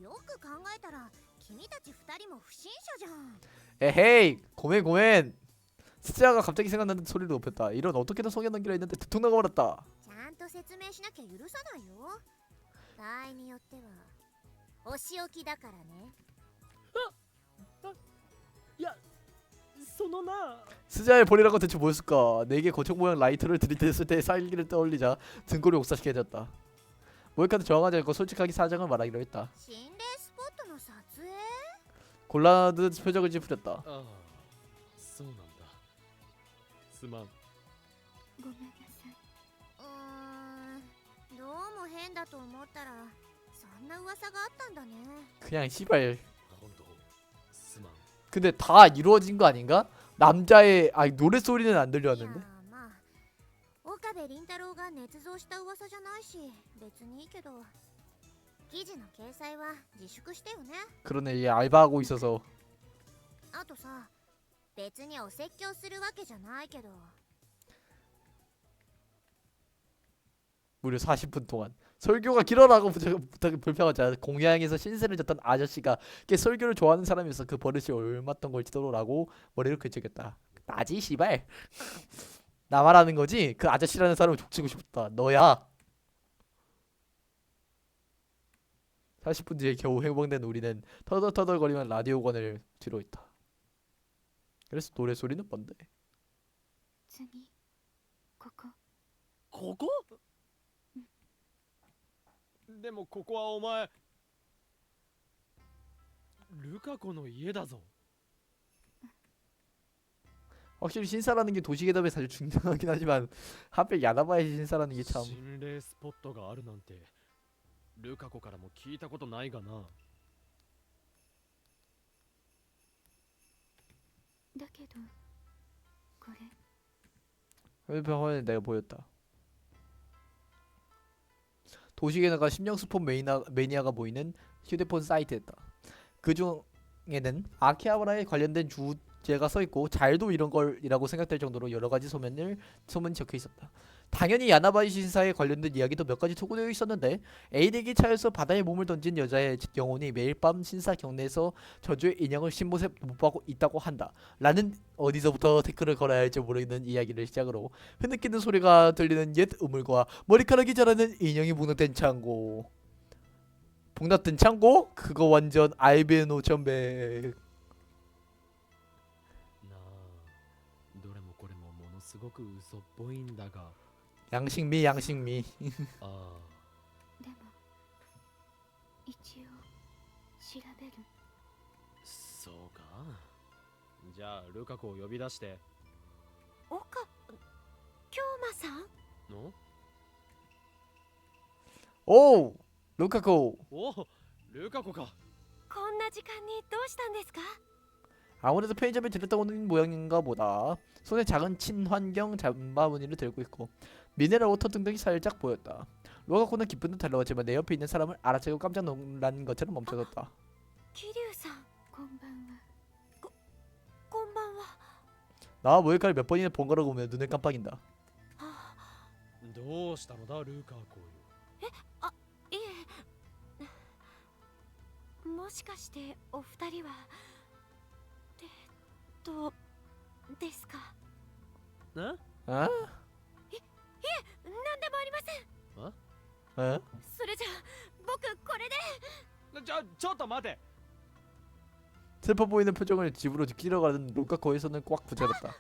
よく考えたら君たち二人も不審者じゃん 에헤이, 고멘 고멘. 스자가 갑자기 생각나는 소리를 높였다. 이런 어떻게든 속여 넘기려 했는데 두통 나가버렸다. ちゃんと説明しなきゃ許さないよ場合によってはお仕置きだからねそのな。 스자의 볼이라고 대체 뭐였을까? 내게 권총 모양 라이터를 들이댔을 때의 살기를 떠올리자 등골이 옥사시게 해졌다. 모이카도 저항하지 않고 솔직하게 사정을 말하기로 했다. 心霊スポットの撮影 곤란하듯 표정을 찌푸렸다. ああ、そうなんだ。すまん。ごめんなさい。どうも変だと思ったらそんな噂があったんだね 그냥 시발. 本当すまん。 근데 다 이루어진 거 아닌가? 남자의 노래 소리는 안 いや 들려왔는데. まあ岡部倫太郎が捏造した噂じゃないし別にいいけど記事の掲載は自粛してよね 그러네, 얘 알바하고 있어서 あとさ別にお説教するわけじゃないけど 무려 40분 동안 설교가 길어라고 불평하자 공양에서 신세를 졌던 아저씨가 걔 설교를 좋아하는 사람이어서 그 버릇이 옮았던 걸지도라고 머리를 긁적였다. 나지 씨발. 나 말하는 거지? 그 아저씨라는 사람을 족치고 싶다. 너야. 40분 뒤에 겨우 해방된 우리는 터덜터덜거리며 라디오건을 뒤로 있다. 그래서 노래 소리는 뭔데? 次ここ。ここ。でもここはお前ルカ子の家だぞ。 확실히 신사라는 게 도시계답에 사실 중요하긴 하지만 하필 야나바의 신사라는 게 참 心霊スポットがあるなんてルカ子からも聞いたことないがな。だけどこれ 병원에 내가 보였다. 도시계나가 심령스폰 매니아가 모이는 휴대폰 사이트였다. 그 중에는 아키하바라에 관련된 주제가 써있고 잘도 이런 걸이라고 생각될 정도로 여러가지 소문이 적혀 있었다. 당연히 야나바이 신사에 관련된 이야기도 몇 가지 소개되어 있었는데 에이덱이 차에서 바다에 몸을 던진 여자의 영혼이 매일 밤 신사 경내에서 저주의 인형을 신못에 못 받고 있다고 한다 라는 어디서부터 댓글을 걸어야 할지 모르겠는 이야기를 시작으로 흐느끼는 소리가 들리는 옛 우물과 머리카락이 자라는 인형이 복납된 창고. 복납된 창고? 그거 완전 알베노 천백. なあ、どれもこれもものすごく嘘っぽいんだが。 양식미 양식미. あでも一応調べる。あ、そうか。じゃあルカ子を呼び出して。京馬さん。の？ 오! 루카코. お、ルカ子か。こんな時間にどうしたんですか？ 아무래도 편의점에 들렸다 오는 모양인가 보다. 손에 작은 친환경 잠바무늬를 들고 있고 미네랄 워터 등등이 살짝 보였다. 루카코는 기쁜 듯 달려왔지만 내 옆에 있는 사람을 알아채고 깜짝 놀란 것처럼 멈춰섰다. 桐生さん。こんばんは。こんばんは。 나와 모일카를 몇 번이나 본 거라고 보면 눈을 깜빡인다. どうしたのだルカ子よ。いえ。もしかしてお二人はですか？え？ 어? なんでもありません。 어? それじゃあ僕これで。ちょっと待て。 슬퍼 보이는 표정을 집으로 뛰어가는 루카코의 손을 꽉 붙잡았다.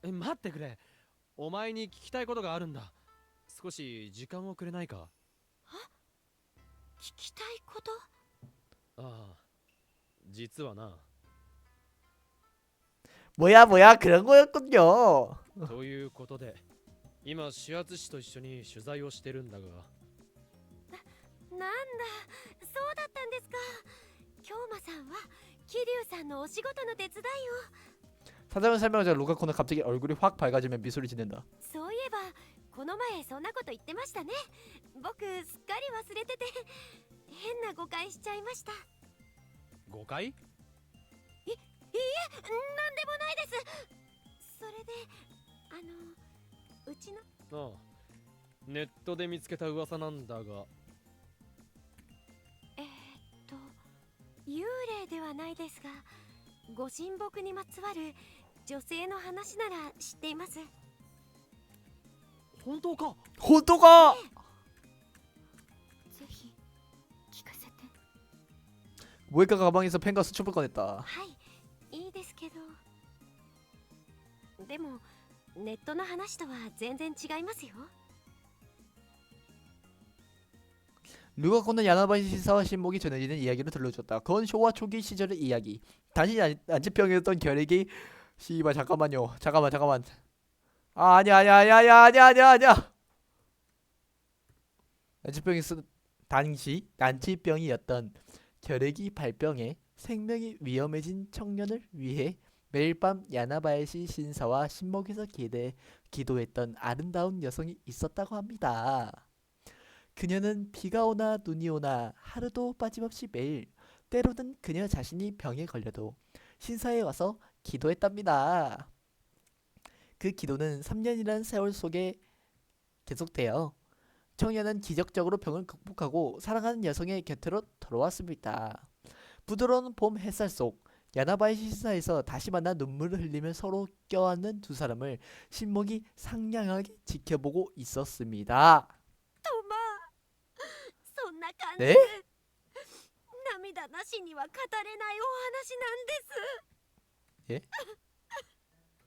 待ってくれ。お前に聞きたいことがあるんだ。少し時間をくれないか。聞きたいこと？ああ、実はな。 뭐야 그런 거였군요. ということで、今始圧師と一緒に取材をしてるんだが。なんだ、そうだったんですか。京馬さんは桐生さんのお仕事の手伝いを。 사장을 설명하자 루카코는 갑자기 얼굴이 확 밝아지며 미소를 짓는다. そういえばこの前そんなこと言ってましたね。僕すっかり忘れてて変な誤解しちゃいました。誤解？いいえ、なんでもないです。それでうちのああ、ネットで見つけた噂なんだが。幽霊ではないですが、ご神木にまつわる女性の話なら知っています。本当か？ 호도가! ぜひ聞かせて。 모에카 가방에서 펜과 수첩을 꺼냈다. はい、いいですけど。でもネットの話とは全然違いますよ。 루카코는 야나바이 신사와 신목이 전해지는 이야기를 들려줬다. 그건 쇼와 초기 시절의 이야기. 단지 안치병이었던 결핵이 씨발 잠깐만요. 잠깐만. 아 아니야. 당시 난치병이었던 결핵이 발병해 생명이 위험해진 청년을 위해 매일 밤 야나바야시 신사와 신목에서 기도했던 아름다운 여성이 있었다고 합니다. 그녀는 비가 오나 눈이 오나 하루도 빠짐없이 매일 때로는 그녀 자신이 병에 걸려도 신사에 와서 기도했답니다. 그 기도는 3년이라는 세월 속에 계속되어 청년은 기적적으로 병을 극복하고 사랑하는 여성의 곁으로 돌아왔습니다. 부드러운 봄 햇살 속 야나바이 신사에서 다시 만나 눈물을 흘리며 서로 껴안는 두 사람을 신목이 상냥하게 지켜보고 있었습니다. とまあ、そんな感じねで涙なしには語れないお話なんです。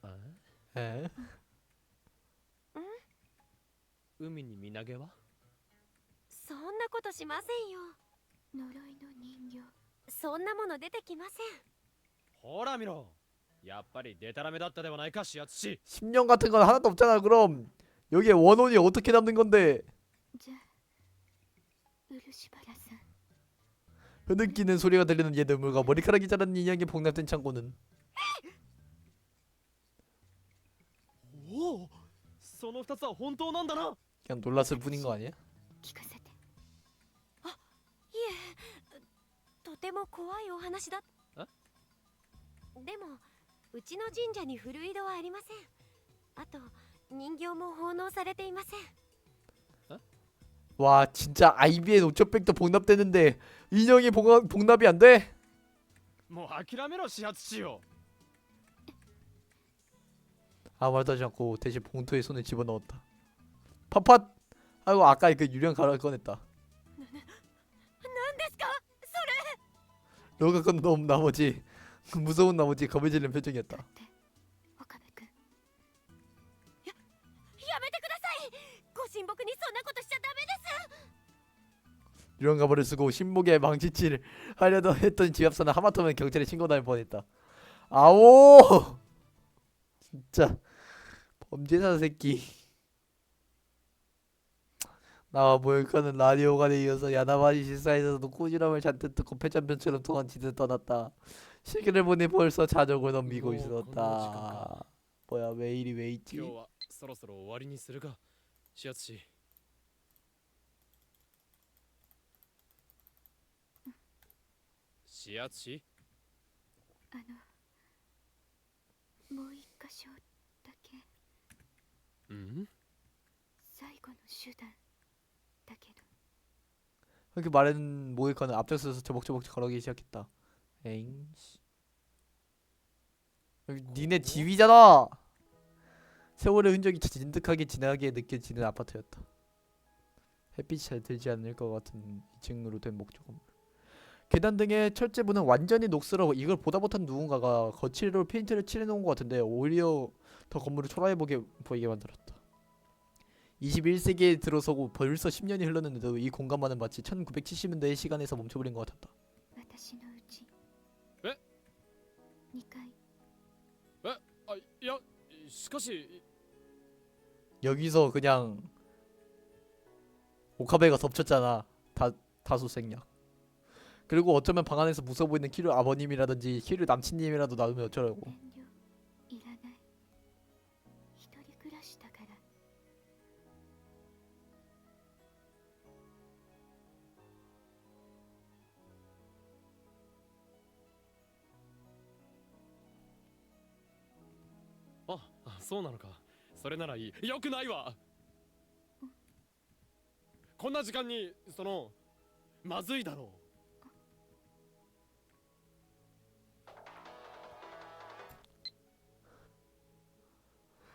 あ？ 에? 海に身投げは？そんなことしませんよ。呪いの人形、そんなもの出てきません。ほら見ろ。やっぱりデタラメだったではないか始圧師。 10년 같은 건 하나도 없잖아. 그럼 여기에 원혼이 어떻게 남는 건데? じゃあ漆原さん。 흐느끼는 소리가 들리는 옛 우물과 머리카락이 자라는 인형이 복납된 창고는 おお、その2つは本当なんだな。 그냥 놀랐을 뿐인 거 아니야? 聞かせて。あ、いえ、とても怖いお話だ。でもうちの神社に古井戸はありません。あと人形も奉納されていません。 와 진짜 IBN 5,100도 복납되는데 인형이 복납이 안 돼? もう諦めろ始発しよ 아무 말도 하지 않고 대신 봉투에 손을 집어넣었다. 팟팟! 아이고 아까 그 유령 가루 꺼냈다. 何ですか？ 너가 건너온 나머지 무서운 나머지 겁에 질린 표정이었다. 岡部君。やめてください。ご神木にそんなことしちゃダメです。 유령 가발을 쓰고 신목에 망치질 하려던 했던 지압사는 하마터면 경찰에 신고당할 뻔했다. 아오! 진짜 범죄자 새끼. 나와 모욕하는 라디오관에 이어서 야나바시 실사에서도 꾸지람을 잔뜩 듣고 패잔변처럼 통한 짓을 떠났다. 시계를 보니 벌써 자족을 넘기고 있었다. 뭐야 왜 이리 왜 う。 있지? 今日はそろそろ終わりにするか始発し。始発し。もう一箇所だけうん？最後の手段だけど。 그렇게 말한 모이카는 앞장서서 저벅저벅 걸어가기 시작했다. 에잉 씨. 여기 니네 집이잖아. 세월의 흔적이 진득하게 지나게 느껴지는 아파트였다. 햇빛이 잘 들지 않을 것 같은 2층으로 된 목조 건물. 계단 등의 철제부는 완전히 녹슬어 이걸 보다 못한 누군가가 거칠로 페인트를 칠해놓은 것 같은데 오히려 더 건물을 초라해 보이게 만들었다. 21세기에 들어서고 벌써 10년이 흘렀는데도 이 공간만은 마치 1970년대의 시간에서 멈춰버린 것 같았다. 私のうち。え2階。あ、いや、しかし。 여기서 그냥 오카베가 덮쳤잖아. 다수 생략. 그리고 어쩌면 방 안에서 무서워 보이는 키류 아버님이라든지 키류 남친님이라도 나오면 어쩌라고. 遠慮いらない。一人暮らしだから。 そうなのか。それならいい。よくないわ。こんな時間にまずいだろう。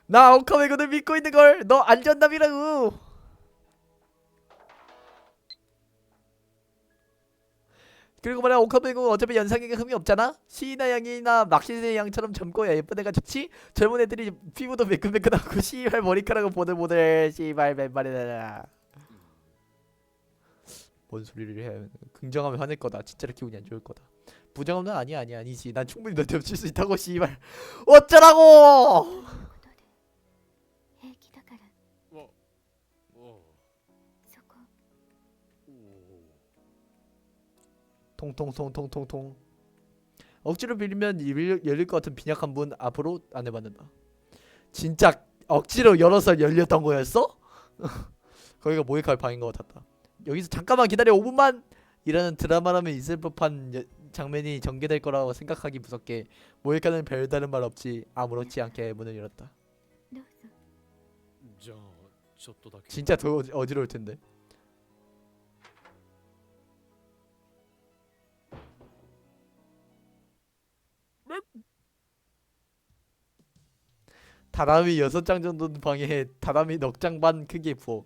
나 오카베군을 믿고 있는 걸. 너 안전남이라고. 그리고 말이야 오카베군 어차피 연상에게 흠이 없잖아. 시이나 양이나 막시네 양처럼 젊고 예쁜 애가 좋지. 젊은 애들이 피부도 매끈매끈하고 씨발 머리카락은 보들보들 씨발 맨발이다. 뭔 소리를 해. 긍정하면 화낼 거다. 진짜로 기분이 안 좋을 거다. 부정하면 아니지. 난 충분히 너 덮칠 수 있다고 씨발. 어쩌라고. 平気だから。そこ。 통통통통통통. 억지로 빌리면 열릴 것 같은 빈약한 문 앞으로 안 해봤는다. 진짜 억지로 열어서 열렸던 거였어? 거기가 모이카의 방인 것 같았다. 여기서 잠깐만 기다려 5분만! 이라는 드라마라면 있을 법한 장면이 전개될 거라고 생각하기 무섭게 모이카는 별다른 말 없이 아무렇지 않게 문을 열었다. どうぞ。じゃあちょっとだけ。 진짜 더 어지러울 텐데. 다람이 6장 정도 방에 다람이 넉 장 반 크기의 부엌.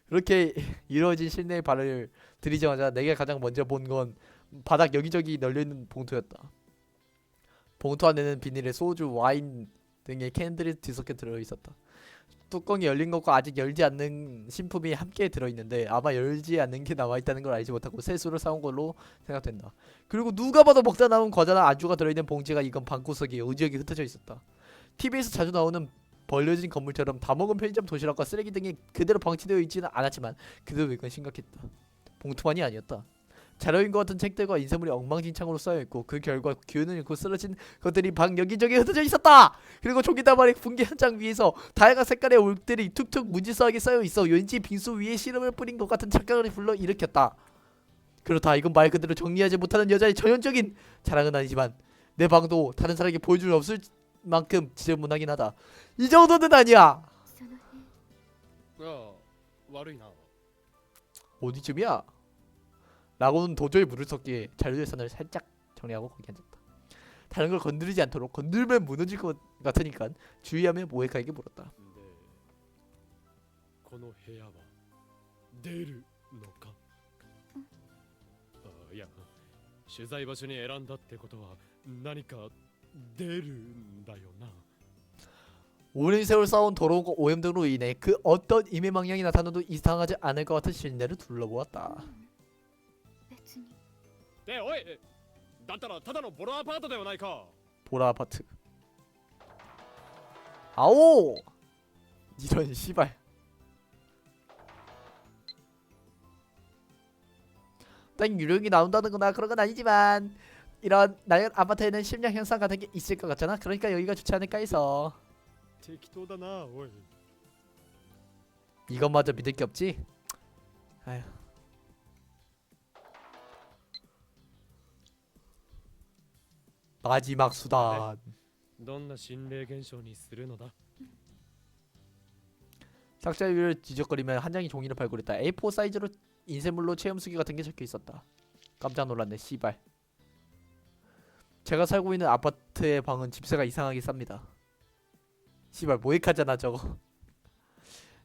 그렇게 이루어진 실내의 발을 들이자마자 내가 가장 먼저 본 건 바닥 여기저기 널려있는 봉투였다. 봉투 안에는 비닐에 소주, 와인 등의 캔들이 뒤섞여 들어있었다. 뚜껑이 열린 것과 아직 열지 않는 신품이 함께 들어있는데 아마 열지 않는 게 남아있다는 걸 알지 못하고 세수를 사온 걸로 생각된다. 그리고 누가 봐도 먹다 남은 과자나 안주가 들어있는 봉지가 이건 방구석에 여지저기 흩어져 있었다. TV에서 자주 나오는 벌려진 건물처럼 다 먹은 편의점 도시락과 쓰레기 등이 그대로 방치되어 있지는 않았지만 그래도 이건 심각했다. 봉투만이 아니었다. 자료인 것 같은 책들과 인쇄물이 엉망진창으로 쌓여있고 그 결과 기운을 잃고 쓰러진 것들이 방 여기저기 흩어져 있었다. 그리고 종이다발의 분개 한 장 위에서 다양한 색깔의 올들이 툭툭 무질서하게 쌓여있어 왠지 빙수 위에 시럽을 뿌린 것 같은 착각을 불러일으켰다. 그렇다. 이건 말 그대로 정리하지 못하는 여자의 전형적인 자랑은 아니지만 내 방도 다른 사람에게 보여줄 수 없을 만큼 지저분하긴 하다. 이 정도는 아니야. あ悪いな。 어디쯤이야? 라고는 도저히 물을 섞기에 자료의 선을 살짝 정리하고 거기 앉았다. 다른 걸 건드리지 않도록 건들면 무너질 것 같으니까 주의하며 모에카에게 물었다. でこの部屋は出るのか。あいや取材場所に選んだってことは何か出るんだよな。 오랜 세월 쌓아온 더러움과 오염 등으로 인해 그 어떤 임의 망령이 나타나도 이상하지 않을 것 같은 실내를 둘러보았다. 別にでおいだったらただのボロアパートではないか。 보라 아파트. 아오! 이런 씨발. 딱 유령이 나온다는거나 그런 건 아니지만 이런 낡은 아파트에는 심리학 현상 같은 게 있을 것 같잖아. 그러니까 여기가 좋지 않을까 해서. 適当だなおい。 이것마저 믿을 게 없지? 아휴. 마지막 수단. どんな心霊現象にするのだ。 삭제 위를 뒤적거리며 한 장의 종이를 발굴했다. A4 사이즈로 인쇄물로 체험수기 같은 게 적혀 있었다. 깜짝 놀랐네. 씨발. 제가 살고 있는 아파트의 방은 집세가 이상하게 쌉니다. 씨발 모액하잖아 저거.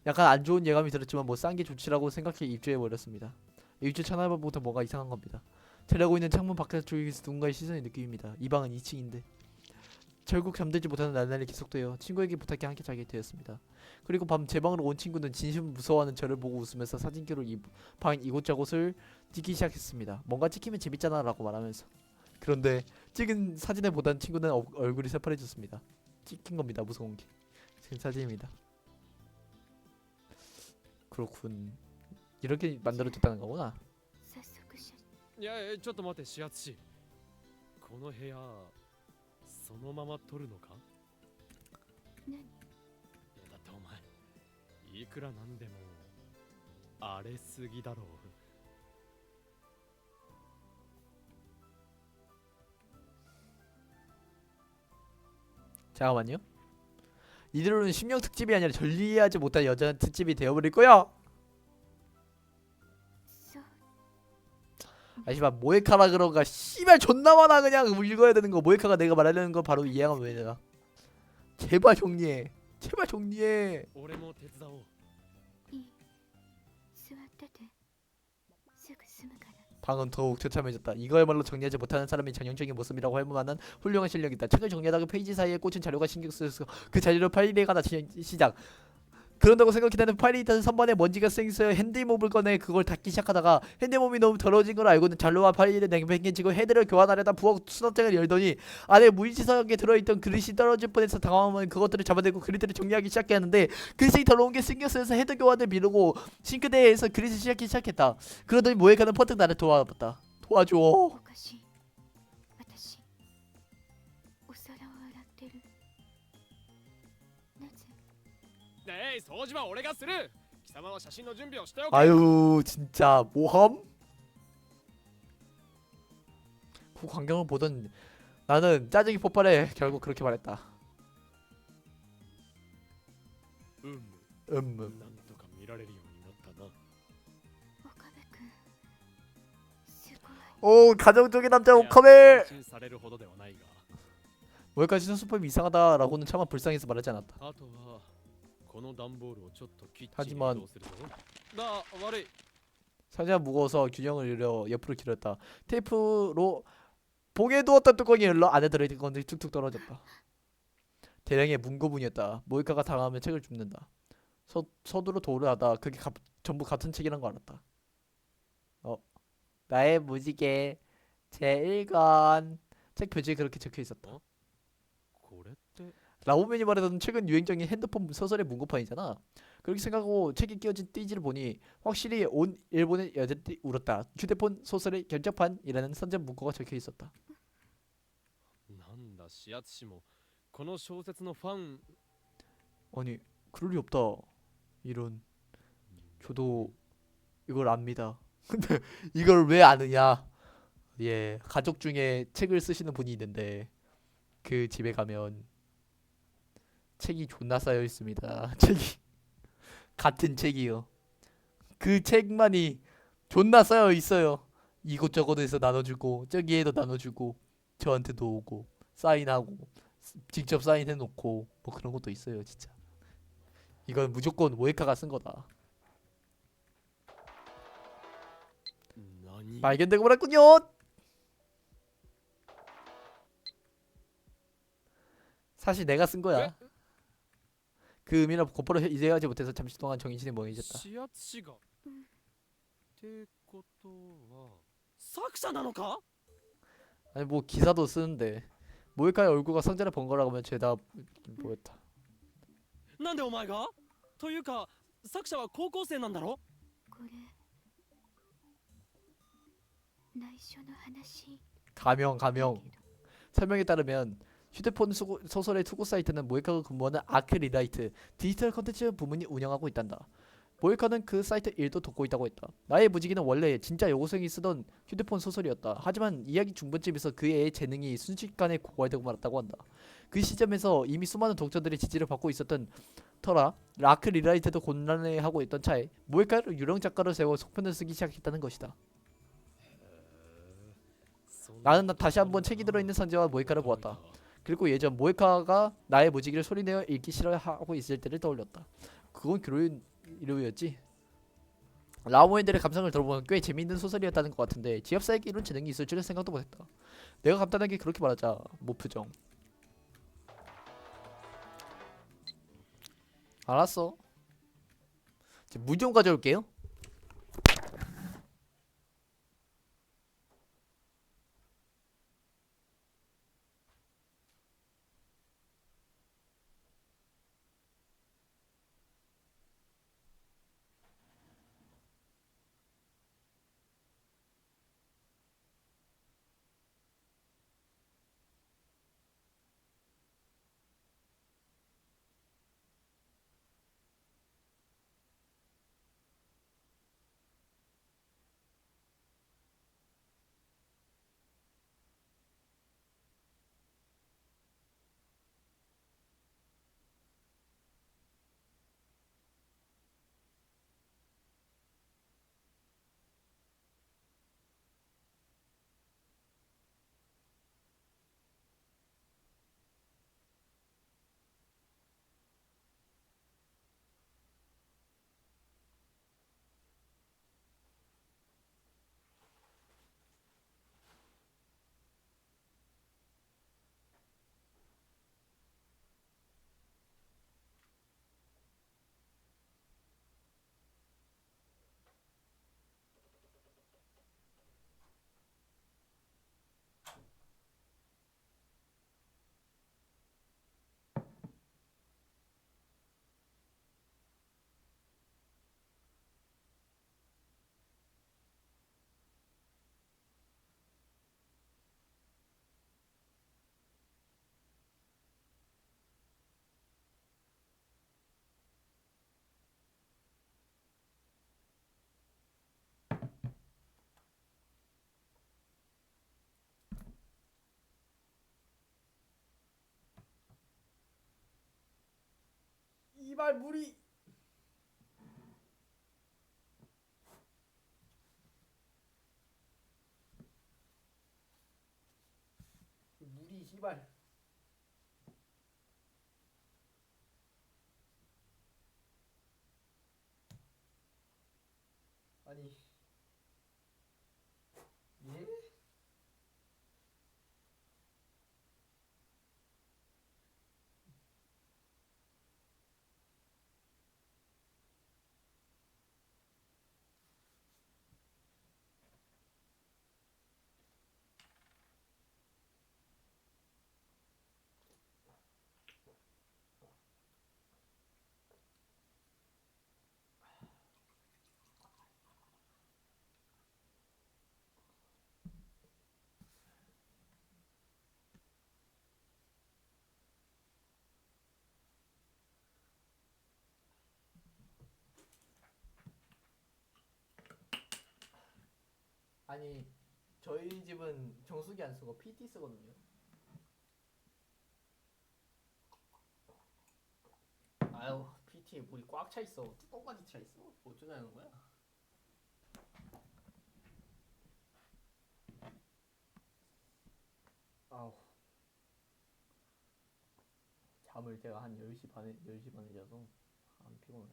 약간 안 좋은 예감이 들었지만 뭐 싼 게 좋지라고 생각해 입주해 버렸습니다. 입주 첫날부터 뭔가 이상한 겁니다. 자려고 있는 창문 바깥쪽에서 누군가의 시선이 느껴집니다. 이 방은 2층인데 결국 잠들지 못하는 날날이 계속되어 친구에게 부탁해 함께 자게 되었습니다. 그리고 밤 제 방으로 온 친구는 진심 무서워하는 저를 보고 웃으면서 사진기로 방 이곳저곳을 찍기 시작했습니다. 뭔가 찍히면 재밌잖아 라고 말하면서. 그런데 찍은 사진에 보던 친구는 얼굴이 새파래졌습니다. 찍힌 겁니다. 무서운 게. 지금 사진입니다. 그렇군. 이렇게 만들어졌다는 거구나. 早速写いやちょっと待って始圧師。この部屋そのまま取るのか。何いやだってお前いくらなんでも荒れすぎだろう。 잠깐만요. 이대로는 심령 특집이 아니라 전리하지 못한 여자 특집이 되어버릴 거야. そう 아 씨발 모에카라 그런가. 씨발 존나 많아. 그냥 읽어야 되는 거. 모에카가 내가 말하려는 거 바로 이해가 왜 되나. 제발 정리해. 제발 정리해. 俺も手伝おう。いい座っててすぐ済むから 방은 더욱 처참해졌다. 이거야말로 정리하지 못하는 사람의 전형적인 모습이라고 할 만한 훌륭한 실력이다. 책을 정리하다가 페이지 사이에 꽂힌 자료가 신경 쓰여서 그 자료로 파일에 가다 시작. 그런다고 생각했다는 파일이 있던 선반에 먼지가 생겨서 핸드몹을 꺼내 그걸 닫기 시작하다가 핸드몹이 너무 더러워진 걸 알고는 잔로와 파일을 냉팽개치고 헤드를 교환하려다 부엌 수납장을 열더니 안에 무인지석에 들어있던 그릇이 떨어질 뻔해서 당황하면 그것들을 잡아내고 그릇들을 정리하기 시작했는데 그릇이 더러운 게 신경 쓰여서 헤드 교환을 미루고 싱크대에서 그릇을 씻기 시작했다. 그러더니 모에카는 퍼뜩 나를 도와봤다. 도와줘. おかしい私お皿を洗ってるなぜえい掃除は俺がする。貴様は写真の準備をしておけ。 아유 진짜 모함? 그 광경을 보던 나는 짜증이 폭발해 결국 그렇게 말했다. なんとか見られるようになったな。岡部君すごい 오 가정적인 남자 오카메. 安心されるほどではないが。 뭐까지 수습법이 이상하다라고는 차마 불쌍해서 말하지 않았다. あとはこの段ボールをちょっとキッチンに 하지만 移動するぞ。だ悪い。 상자가 무거워서 균형을 잃어 옆으로 길었다. 테이프로 봉에 두었던 뚜껑이 열려 안에 들어있는 건들이 툭툭 떨어졌다. 대량의 문고분이었다. 모이카가 당하면 책을 줍는다. 서두로 도를 하다 그게 전부 같은 책이란 거 알았다. 나의 무지개 제1권 책 표지에 그렇게 적혀 있었다. これって 라오맨이 말하던 최근 유행적인 핸드폰 소설의 문고판이잖아. 그렇게 생각하고 책에 끼워진 띠지를 보니 확실히 온 일본의 여자들이 울었다. 휴대폰 소설의 결정판이라는 선전 문구가 적혀 있었다. なんだ始圧師もこの小説のファン。 아니 그럴 리 없다. 이런 저도 이걸 압니다. 근데 이걸 왜 아느냐? 예, 가족 중에 책을 쓰시는 분이 있는데 그 집에 가면 책이 존나 쌓여 있습니다. 책이 같은 책이요. 그 책만이 존나 쌓여 있어요. 이곳저곳에서 나눠주고 저기에도 나눠주고 저한테도 오고 사인하고 직접 사인해 놓고 뭐 그런 것도 있어요 진짜. 이건 무조건 모에카가 쓴 거다.何 발견되고 말았군요. 사실 내가 쓴 거야. 그 의미를 곧바로 이해하지 못해서 잠시 동안 정신이 멍해졌다. 視圧師がってことは作者なのか 아니 뭐 기사도 쓰는데 모에카의 얼굴과 성전을 본 거라고 하면 죄다 뭐였다. なんでお前がというか作者は高校生なんだろこれ内緒の話 가명 설명에 따르면 휴대폰 소설의 투고 사이트는 모에카가 근무하는 아크리라이트 디지털 컨텐츠 부문이 운영하고 있단다. 모에카는 그 사이트 일도 돕고 있다고 했다. 나의 무지개는 원래 진짜 여고생이 쓰던 휴대폰 소설이었다. 하지만 이야기 중반쯤에서 그 애의 재능이 순식간에 고갈되고 말았다고 한다. 그 시점에서 이미 수많은 독자들의 지지를 받고 있었던 터라 아크리라이트도 곤란해하고 있던 차에 모에카를 유령 작가로 세워 속편을 쓰기 시작했다는 것이다. 나는 다시 한번 책이 들어있는 상자와 모에카를 보았다. 그리고 예전 모에카가 나의 무지개를 소리내어 읽기 싫어하고 있을 때를 떠올렸다. 그건 교류인 이름이었지. 라오모엔들의 감상을 들어보면 꽤 재미있는 소설이었다는 것 같은데 지압사에게 이런 재능이 있을 줄은 생각도 못했다. 내가 간단하게 그렇게 말하자. 모프정. 알았어. 이제 물 좀 가져올게요. 이발 물이 물이 시발 아니 예? 아니 저희 집은 정수기 안 쓰고 PT 쓰거든요. 아유 PT 키친에 물이 꽉 차 있어. 뚜껑까지 차 있어. 어쩌자는 거야? 아우. 잠을 제가 한 10시 반에 자서 안 피곤해.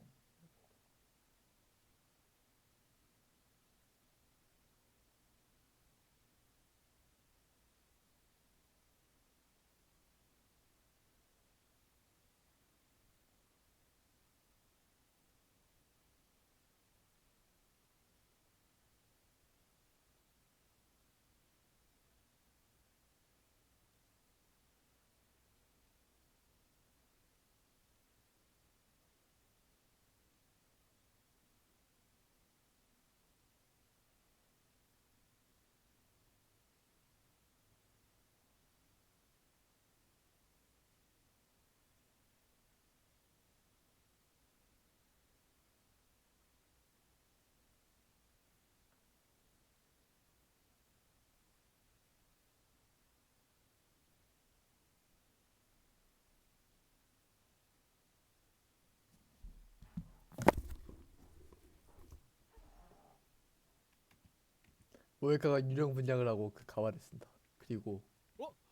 모에카가 유령 분장을 하고 그 가발을 쓴다. 그리고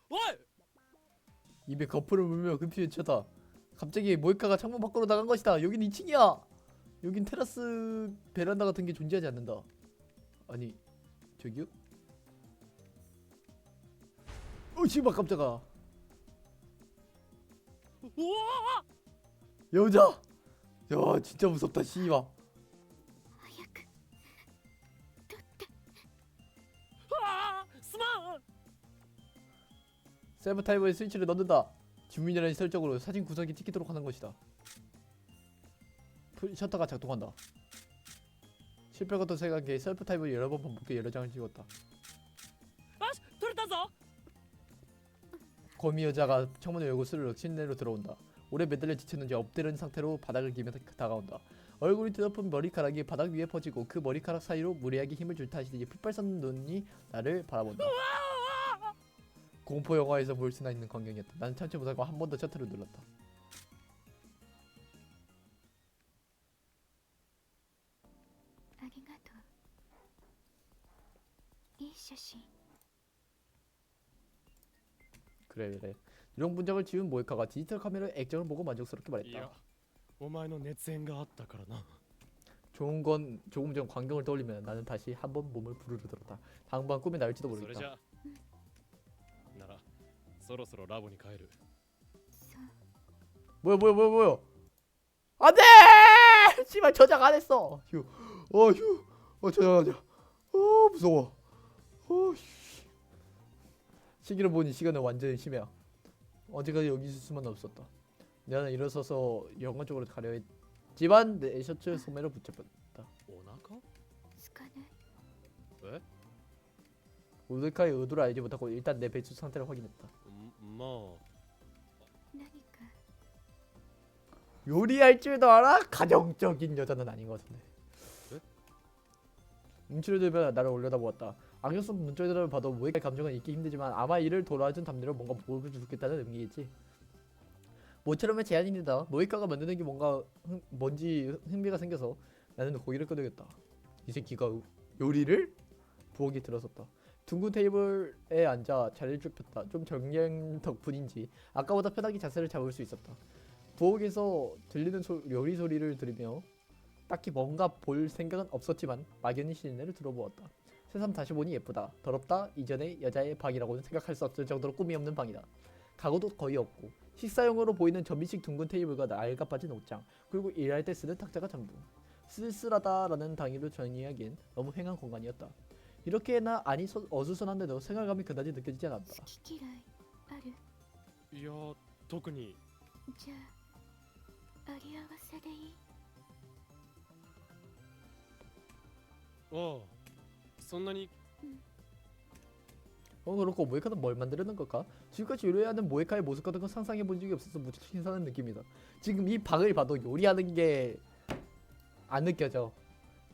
어이! 입에 거품을 물며 급히 외쳤다. 갑자기 모에카가 창문 밖으로 나간 것이다. 여긴 2층이야. 여긴 테라스 베란다 같은 게 존재하지 않는다. 아니 저기요? 씨발 깜짝아. 우와! 여자. 야 진짜 무섭다 씨발. 早く 아! 스마! 셀프 타이머에 스위치를 넣는다. 주민이라는 설정으로 사진 구석이 찍히도록 하는 것이다. 셔터가 작동한다. 실패 같은 생각에 셀프 타이머를 여러 번 반복해 여러 장을 찍었다. 아, 取れたぞ! 거미 여자가 창문을 열고 스르륵 실내로 들어온다. 오래 매달려 지쳤는지 엎드린 상태로 바닥을 기면서 다가온다. 얼굴이 뒤덮은 머리카락이 바닥 위에 퍼지고 그 머리카락 사이로 무리하게 힘을 줄 탓이지 핏발 솟는 눈이 나를 바라본다. 공포 영화에서 볼 수나 있는 광경이었다. 나는 참지 못하고 한 번 더 셔터를 눌렀다. 아리가또. 이 사진. 그래. 이런 분장을 지운 모에카가 디지털 카메라의 액정을 보고 만족스럽게 い 말했다. や、お前の熱演があったからな。 좋은 건 조금 전 광경을 떠올리면 나는 다시 한 번 몸을 부르르 들었다. 당분간 꿈에 나올지도 それじ 모르겠다. ゃなら、そろそろラボに帰る。 そう 뭐야 안돼! 씨발 저장 안 했어. 휴 저장하자. 무서워. 시기를 보니 시간은 완전히 심해야. 어제까지 여기 있을 수만 없었다. 나는 일어서서 영화 쪽으로 가려 했지만 내 셔츠 소매를 붙잡았다. お腹？つかない え？ 모데카의 의도를 알지 못하고 일단 내 배수 상태를 확인했다. まあ、何か 요리할 줄도 알아? 가정적인 여자는 아닌 것 같은데. 네? 눈치를 들며 나를 올려다보았다. 안경 쓴 눈초리를 봐도 모에카의 감정은 잊기 힘들지만 아마 이를 돌아준 담대로 뭔가 보여주겠다는 의미겠지. 모처럼의 제안입니다. 모에카가 만드는 게 뭔지 흥미가 생겨서 나는 고기를 끄덕였다. 이 새끼가 요리를? 부엌에 들어섰다. 둥근 테이블에 앉아 자리를 쭉 폈다. 좀 정령 덕분인지 아까보다 편하게 자세를 잡을 수 있었다. 부엌에서 들리는 요리 소리를 들으며 딱히 뭔가 볼 생각은 없었지만 막연히 시내를 들어보았다. 새삼 다시 보니 예쁘다. 더럽다. 이전에 여자의 방이라고는 생각할 수 없을 정도로 꿈이 없는 방이다. 가구도 거의 없고 식사용으로 보이는 전미식 둥근 테이블과 낡아 빠진 옷장 그리고 일할 때 쓰는 탁자가 전부. 쓸쓸하다라는 단위로 정의하기엔 너무 횡한 공간이었다. 이렇게나 아니 어수선한데도 생활감이 그다지 느껴지지 않았다. 好き嫌いあるいや、特に。じゃああり合わせでいいああ、そんなに。 그렇고 모에카는 뭘 만들려는 걸까? 지금까지 요리하는 모에카의 모습 같은 건 상상해본 적이 없어서 무척 신선한 느낌이다. 지금 이 방을 봐도 요리하는 게 안 느껴져.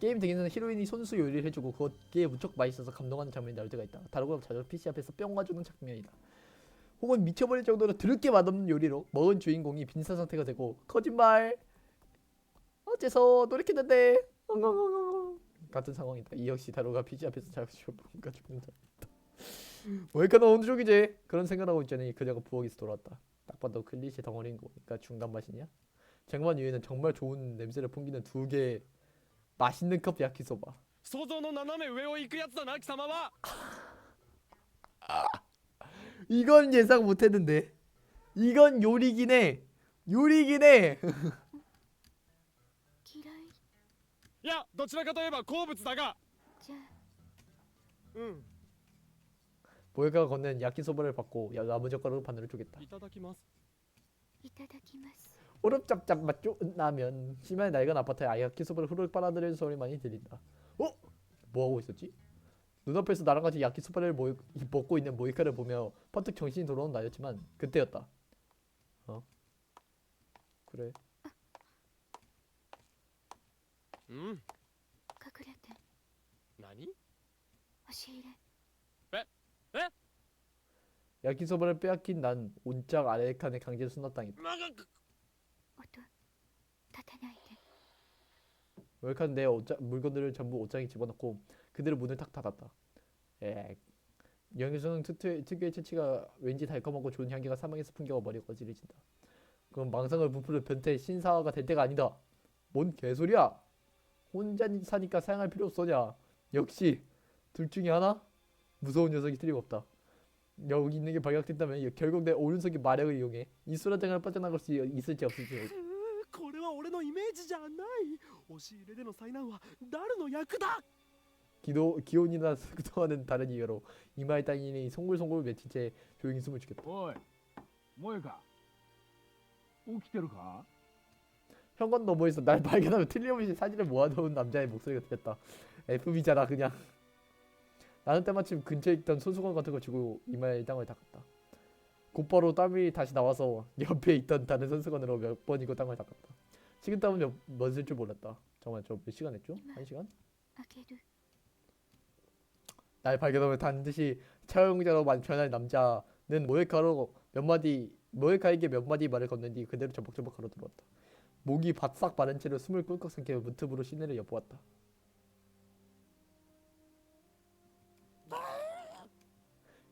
게임 등에서는 히로인이 손수 요리를 해주고 그게 무척 맛있어서 감동하는 장면이 나올 때가 있다. 다르고 자주 PC 앞에서 뿅 와주는 장면이다. 혹은 미쳐버릴 정도로 드럽게 맛없는 요리로 먹은 주인공이 빈사 상태가 되고 거짓말! 어째서 노력했는데 같은 상황이다. 이 역시 다루가 피지 앞에서 자식을 보니까 죽는다. 모에카는 어느 쪽이지? 그런 생각하고 있자니 그녀가 부엌에서 돌아왔다. 딱 봐도 클리셰 덩어리인 거 보니까 중간 맛이냐? 쟁반 위에는 정말 좋은 냄새를 풍기는 2개 맛있는 컵 야키소바. 想像の斜め上を行くやつだな貴様は。 이건 예상 못했는데. 이건 요리긴 해. 요리긴 해. 嫌いいやどちらかといえば好物だが。じゃうん。 모에카가 건넨 야키소바를 받고 나무 젓가락으로 바늘을 쪼갰다. いただきます。いただきます 오릅짭짭 맛 좋은 라면. 심야에 낡은 아파트에 야키소바를 후루룩 빨아들이는 소리만이 들린다. 어? 뭐하고 있었지? 눈앞에서 나랑 같이 야키소바를 먹고 있는 모이카를 보며 퍼뜩 정신이 돌아온 나였지만 그때였다. 어? 그래. うん。隠れて何？押し入れ 야키소바를 빼앗긴 난 온짝 아래 칸에 강제로 수납당했다. 音立てないで 모이카는 내 물건들을 전부 옷장에 집어넣고 그대로 문을 탁 닫았다. 에. 여기서는 특유의 채취가 왠지 달콤하고 좋은 향기가 사방에서 풍겨와 머리가 어지러진다. 그럼 망상을 부풀어 변태 신사가 될 때가 아니다. 뭔 개소리야? 혼자 사니까 사용할 필요 없어냐? 역시 둘 중에 하나? 무서운 녀석이 틀림없다. 여기 있는 게 발각된다면 결국 내 오른손의 마력을 이용해 이 수라장을 빠져나갈 수 있을지 없을지. これは俺のイメージじゃない。押し入れでの災難は誰の役だ。 기온이나 그동안은 다른 이유로 이마에 땅이니 송골송골 맺힌 채 조용히 숨을 죽였다. おい、萌か起きてるか？ 현관 너머에서 날 발견하며 틀림없이 사진을 모아놓은 남자의 목소리가 들렸다. FB잖아 그냥. 나는 때마침 근처에 있던 손수건 같은 걸 쥐고 이마에 땅을 닦았다. 곧바로 땀이 다시 나와서 옆에 있던 다른 손수건으로 몇 번이고 땅을 닦았다. 식은땀은 몇을 줄 몰랐다. 잠깐만 저 몇 시간 했죠? 1시간? 開ける 날 발견하면 반드시 차용자로 변할 남자는 모에카에게 몇 마디 말을 건넨 뒤 그대로 저벅저벅 걸어 들어왔다. 목이 바싹 마른 채로 숨을 꿀꺽 삼켜 문틈으로 시내를 엿보았다.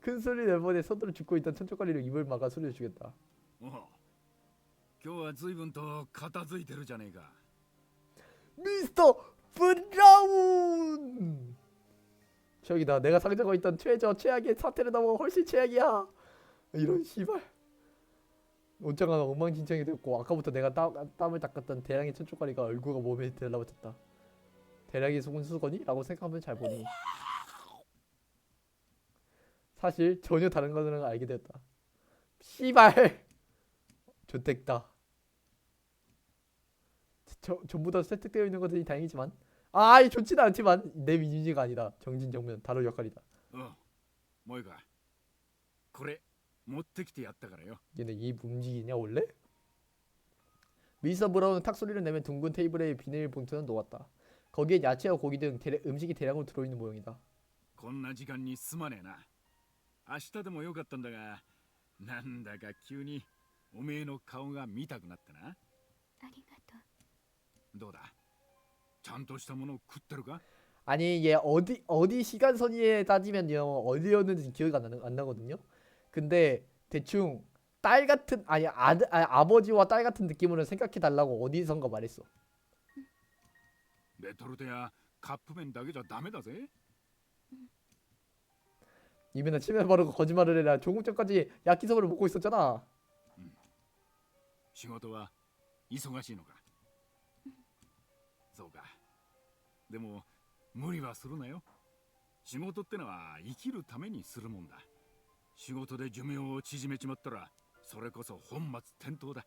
큰 소리 내보내 손으로 줍고 있던 천쪽가리로 입을 막아 소리를 죽였다. おう、今日は随分と片付いてるじゃねえか。 미스터 브라운! 저기다 내가 상정하고 있던 최악의 사태를 넘어 훨씬 최악이야. 이런 씨발. 옷장은 엉망진창이 됐고 아까부터 내가 땀을 닦았던 대량의 천쪽가리가 얼굴과 몸에 들러붙었다. 대량의 속은 수건이? 라고 생각하면 잘 보니 사실 전혀 다른 거는 알게 되었다. 씨발! 좋댔다. 전부 다 세탁되어 있는 것들이 다행이지만 아이 좋지는 않지만 내 이미지가 아니다. 정진정면 다룰 역할이다. おう、萌かこれ持ってきてやったからよ。 얘네 입 움직이냐 원래? 미스터 브라운은 탁 소리를 내며 둥근 테이블에 비닐봉투는 놓았다. 거기에 야채와 고기 등 음식이 대량으로 들어있는 모양이다. こんな時間にすまねえな。明日でもよかったんだが、なんだか急におめえの顔が見たくなってな。ありがとうどうだ、ちゃんとしたものを食ってるか？ 아니 얘 어디 시간선에 따지면요 어디였는지 기억이 안 나거든요. 근데 대충 딸 같은 아버지와 딸 같은 느낌으로 생각해 달라고 어디선가 말했어. レトルトやカップ麺だけじゃダメだぜ。 입에나 침을 바르고 거짓말을 해라. 조금 전까지 야키소바를 먹고 있었잖아. 仕事は忙しいのか？そうか。でも無理はするなよ。仕事ってのは生きるためにするもんだ。仕事で寿命を縮めちまったらそれこそ本末転倒だ。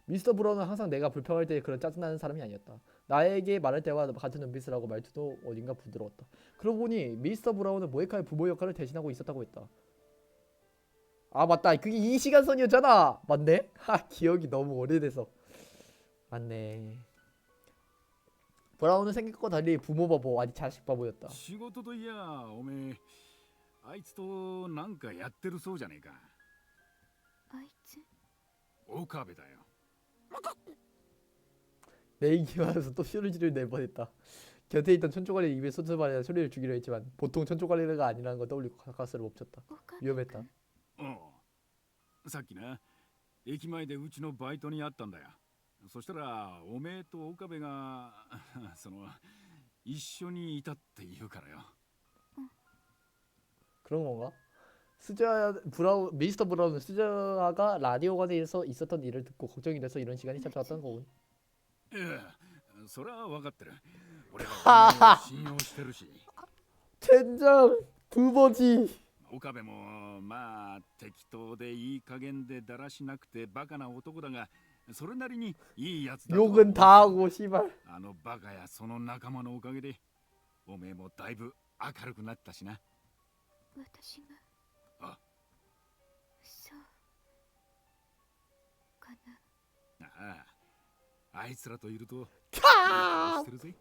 미스터 브라운은 항상 내가 불평할 때 그런 짜증나는 사람이 아니었다. 나에게 말할 때와 같은 눈빛을 하고 말투도 어딘가 부드러웠다. 그러고 보니 미스터 브라운은 모에카의 부모 역할을 대신하고 있었다고 했다. 아 맞다 그게 이 시간선이었잖아. 맞네? 하 기억이 너무 오래돼서. 맞네. 브라운은 생각과 달리 부모 바보 아니 자식 바보였다. 仕事といやおめえあいつとなんかやってるそうじゃねえか。あいつ 오카베だよ。 내 인기만해서 또 쇼리지를 낼 뻔했다. 곁에 있던 천초가리 입에 쏟아내는 소리를 주기로 했지만 보통 천초가리가 아니라는 걸 떠올리고 가까스를 멈췄다. 岡部 위험했다. おう、さっきな、駅前でうちのバイトにあったんだよ。そしたらおめえと岡部が一緒にいたって言うからよ。 그런 건가? 스자 브라운 미스터 브라운은 스자가 라디오관에서 있었던 일을 듣고 걱정이 돼서 이런 시간이 잡혀왔던 거군. いや、それは分かってる。俺はお前を信用してるし。 젠장 두버지. 岡部もまあ適当でいい加減でだらしなくてバカな男だが、それなりにいいやつだとは思う。 욕은 다 하고 씨발. あのバカやその仲間のおかげでおめえもだいぶ明るくなったしな。私があ、そうかな。ああ、あいつらといると 캬! してるぜ。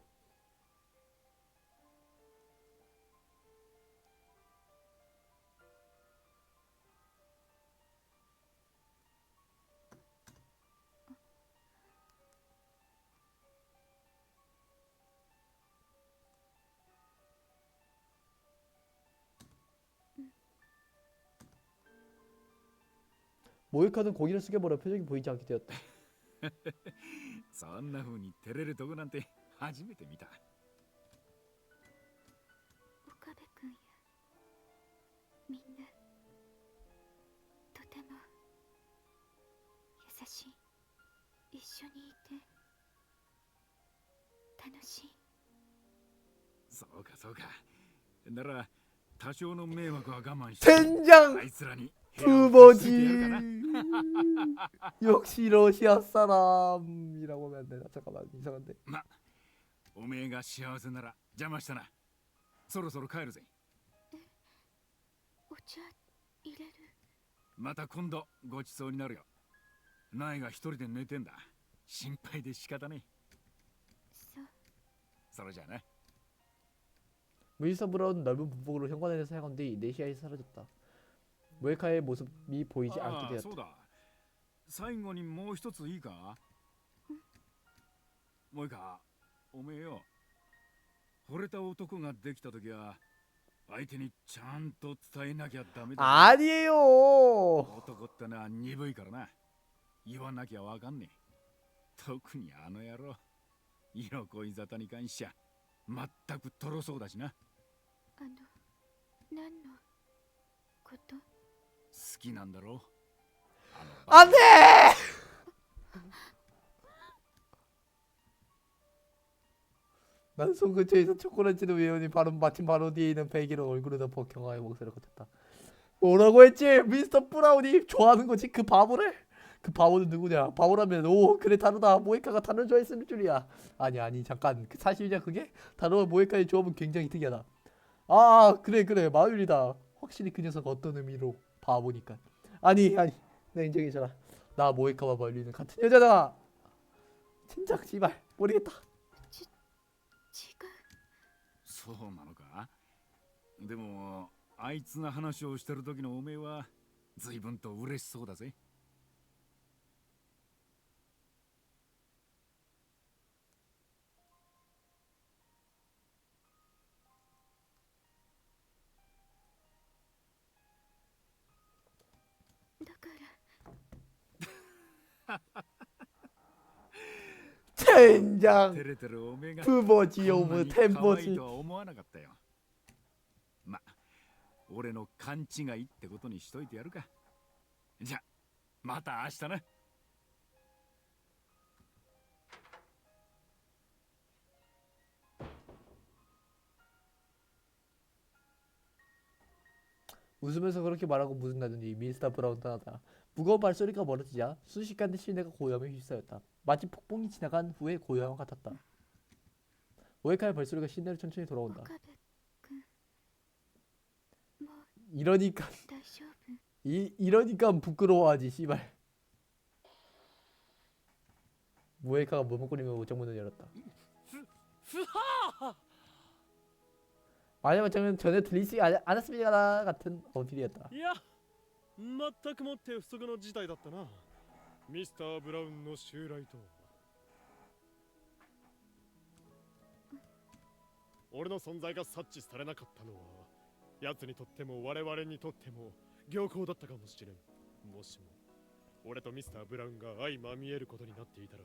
모이카는 고개를 숙여버려 표정이 보이지 않게 되었다. そんな風に照れるとこなんて初めて見た。岡部君やみんなとても優しい。一緒にいて楽しい。そうかそうか。なら多少の迷惑は我慢してあ 젠장 いつらに部屋を貸しといてやるかな。 두버지. 역시 러시아 사람이라고 하면 안 되나? 잠깐만 이상한데. おめえが幸せなら邪魔したな。そろそろ帰るぜ。お茶入れる。また今度ごちそうになるよ。ナイが一人で寝てんだ。心配で仕方ねえ。そう。それじゃあな。 미스터 브라운은 넓은 분복으로 현관에서 사용한 뒤 네시아에 사라졌다. 모에카의 모습이 보이지 あ 않게 あ、そう 되었다. だ。最後にもう一ついいか。もういいか。おめえよ。惚れた男ができたときは相手にちゃんと伝えなきゃダメだ。 아니에요. 男ってのは鈍いからな。言わなきゃわかんねえ。特にあの野郎。色恋沙汰に関しちゃ全くとろそうだしな。何のこと？好きなんだろう。 안돼. 난 손 근처에서 초콜릿을 외우니 마침 바로 뒤에 있는 베개로 얼굴을 덮어 경화의 목소리를 걷었다. 뭐라고 했지? 미스터 브라운이 좋아하는 거지? 그 바보를? 그 바보는 누구냐? 바보라면 오 그래 다르다. 모에카가 다른 좋아했을 줄이야. 아니 잠깐 그 사실이냐 그게? 다루와 모에카의 조합은 굉장히 특이하다. 아 그래 마율이다. 확실히 그 녀석 어떤 의미로 바보니까. 아니 내 인정해줘라. 나 모에카와 멀리는 같은 여자다. 진작 씨발 모르겠다. 違う。そうなのか。でもあいつが話をしてる時のおめえは随分と嬉しそうだぜ。だから 젠장 照れてるおめえが 부버지 こんな 오브 に可愛い 템버지. とは思わなかったよ。ま、俺の勘違いってことにしといてやるか。じゃ、また明日な。 웃으면서 그렇게 말하고 무슨 나든지 미스터 브라운 떠나다. 무거운 발소리가 멀어지자 순식간에 시내가 고요함에 휩싸였다. 마치 폭풍이 지나간 후의 고요함 같았다. 모에카의 발소리가 시내로 천천히 돌아온다. 岡部君もう 이러니까 大丈夫？ 이러니까 부끄러워하지 씨발. 모에카가 머뭇거리며 우정문을 열었다. 아니면 저는 전에 들리지 않았습니다 같은 어필이었다. いや全くもって不測の事態だったな。ミスター・ブラウンの襲来とは。俺の存在が察知されなかったのは奴にとっても我々にとっても良好だったかもしれん。もしも俺とミスター・ブラウンが相まみえることになっていたら、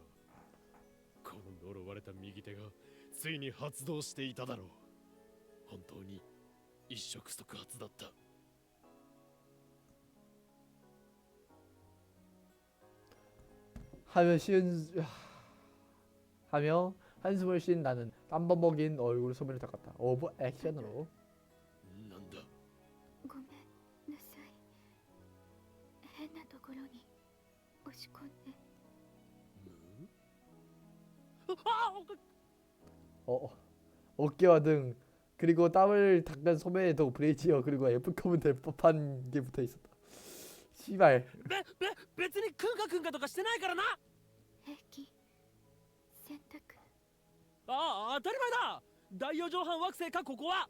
この呪われた右手がついに発動していただろう。本当に一触即発だった。 하며 하며 한숨을 쉰 나는 땀범 먹인 얼굴 소변을 닦았다. 오버 액션으로. なんだ。ごめんなさい。変なところに押し込んで。 어깨와 등 그리고 땀을 닦는 소매에 도 브레이지어 그리고 F컵은 될 법한 게 붙어 있었다. 씨발. 別にクンカクンカとかしてないからな。平気。洗濯。ああ、当たり前だ。大洋上半惑星かここは。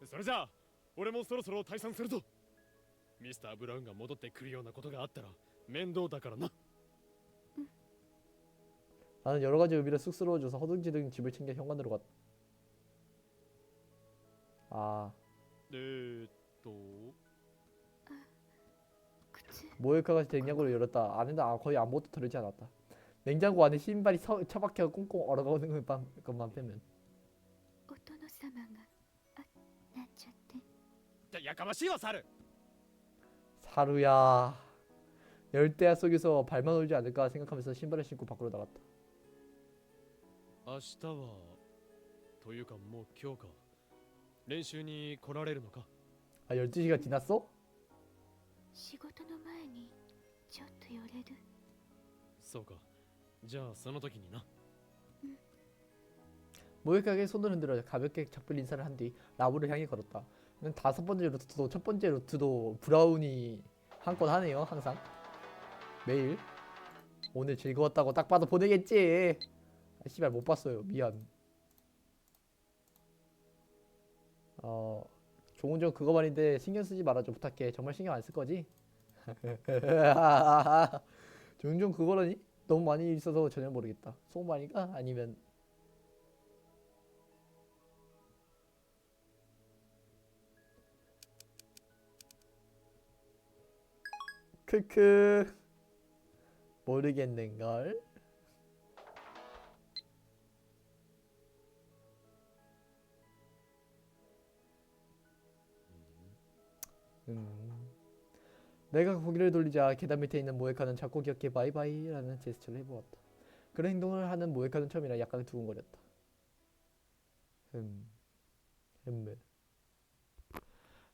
それじゃあ俺もそろそろ退散するぞ。ミスター・ブラウンが戻ってくるようなことがあったら面倒だからな。 나는 여러 가지 의미로 쑥스러워져서 허둥지둥 집을 챙겨 현관으로 갔다. 아, と 靴。 모에카가 냉장고를 열었다. 안에는 거의 아무것도 들어있지 않았다. 냉장고 안에 신발이 처박혀 꽁꽁 얼어가는 것만 빼면. お殿様がなっちゃって。やかましいわ猿。 사루야. 열대야 속에서 발만 올지 않을까 생각하면서 신발을 신고 밖으로 나갔다. 明日はというかもう今日か練習に来られるのか。 아, 12시가 지났어? 仕事の前にちょっと寄れる。そうか。じゃあその時にな。 모에카에게 손을 흔들어 가볍게 작별 인사를 한 뒤 라브를 향해 걸었다. 다섯 번째 루트도 첫 번째 루트도 브라운이 한 건 하네요. 항상 매일. 오늘 즐거웠다고 딱 봐도 보내겠지. 아, 씨발 못 봤어요. 미안. 좋은 점 그거만인데 신경 쓰지 말아줘 부탁해. 정말 신경 안 쓸 거지? 좋은 점 그거라니? 너무 많이 있어서 전혀 모르겠다. 소금 아닌가? 아니면 크크 모르겠는걸. 내가 고개를 돌리자 계단 밑에 있는 모에카는 자꾸 귀엽게 바이바이라는 제스처를 해보았다. 그런 행동을 하는 모에카는 처음이라 약간 두근거렸다.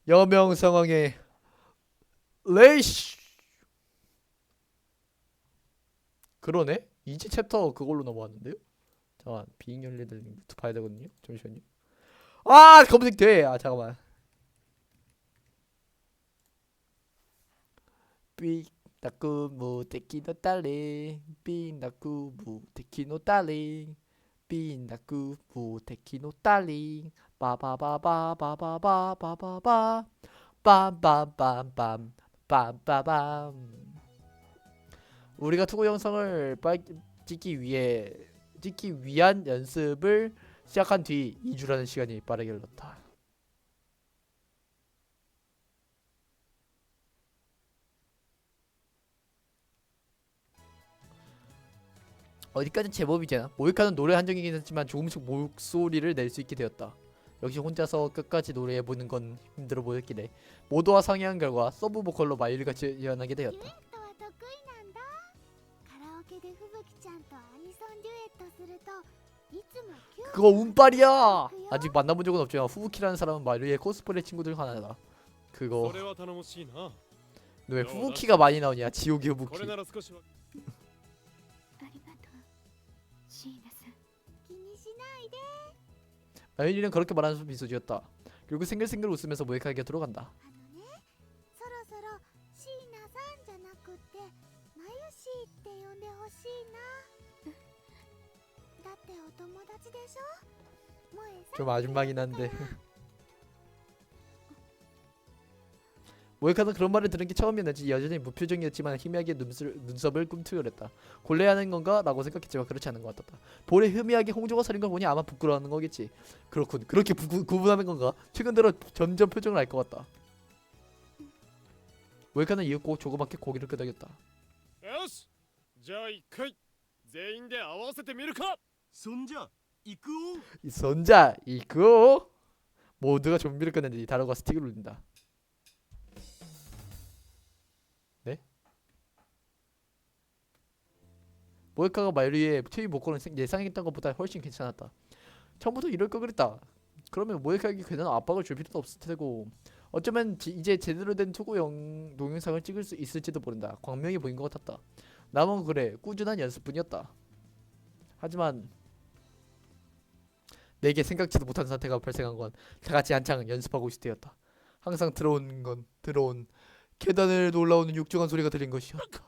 여명 상황에 레이시. 그러네? 이제 챕터 그걸로 넘어왔는데요? 잠깐 비잉 열리들부터 봐야 되거든요. 잠시만요. 아 검색돼. 아 잠깐만. 삐나쿠 무테키노 달링 삐나쿠 무테키노 달링 삐나쿠 무테키노 달링 빠바바바바바바바바바 빰빰빰빰 빰빠밤. 우리가 투구 영상을 찍기 위한 연습을 시작한 뒤 2주라는 시간이 빠르게 흘렀다. 어디까진 제법이잖아. 모이카는 노래 한정이긴 했지만 조금씩 목소리를 낼 수 있게 되었다. 역시 혼자서 끝까지 노래해보는 건 힘들어 보였긴 해. 모두와 상의한 결과 서브 보컬로 마유리가 지원하게 되었다. デュエットは得意なんだ。カラオケで吹雪ちゃんとアニソンデュエットするといつもキュン 그거 운빨이야. 아직 만나본 적은 없지만 후부키라는 사람은 마유리의 코스프레 친구들 하나다. そ 그거 れは頼もしいな。 너 왜 후부키가 많이 나오냐? 지옥의 こ 후부키. れなら少しは。ありがとう椎名さん。気にしないで。 마유리는 그렇게 말하면서 미소 지었다. 그리고 생글생글 웃으면서 모에카에게 들어간다. そろそろシーナさんじゃなくてマユシーって呼んでほしいな。だってお友達でしょ。萌えさん 좀 아줌마긴 한데. 모에카는 그런 말을 들은 게 처음이었는지 여전히 무표정이었지만 희미하게 눈썹을 꿈틀거렸다. 골래하는 건가? 라고 생각했지만 그렇지 않은 것 같았다. 볼에 희미하게 홍조가 서린 걸 보니 아마 부끄러워하는 거겠지. 그렇군. 그렇게 구분하는 건가? 최근 들어 점점 표정을 알 것 같다. 모에카는 이윽고 조그맣게 고개를 끄덕였다. よしじゃあ一回全員で合わせてみるか。そんじゃ行くお。 이 손자 이거 모두가 좀비를 꺼냈는데 다루가 스틱을 울린다. 네? 모에카가 말 위에 트위 목걸이는 예상했던 것보다 훨씬 괜찮았다. 처음부터 이럴 걸 그랬다. 그러면 모에카에게 괜한 압박을 줄 필요도 없을 테고 어쩌면 이제 제대로 된 투구 동영상을 찍을 수 있을지도 모른다. 광명이 보인 것 같았다. 남은 그래 꾸준한 연습뿐이었다. 하지만 내게 생각지도 못한 사태가 발생한 건 다같이 한창 연습하고 있을 때였다. 항상 들어온 계단을 올라오는 육중한 소리가 들린 것이었다.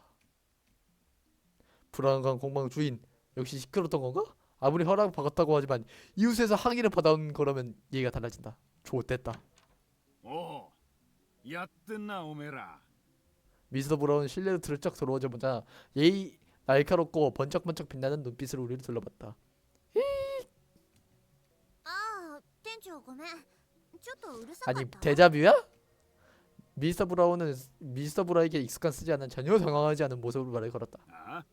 불안한 공방 주인 역시 시끄럽던 건가? 아무리 허락받았다고 하지만 이웃에서 항의를 받아온 거라면 얘기가 달라진다. 좋댔다. おうやってんなおめえら。 미스터 브라운 실내로 들쩍 들어오자마자 예의 날카롭고 번쩍번쩍 빛나는 눈빛으로 우리를 둘러봤다. ああ店長ごめんちょっとうるさかった 아니 데자뷰야? 미스터 브라운은 미스터 브라에게 익숙한 쓰지 않은 전혀 당황하지 않은 모습으로 말을 걸었다. ああ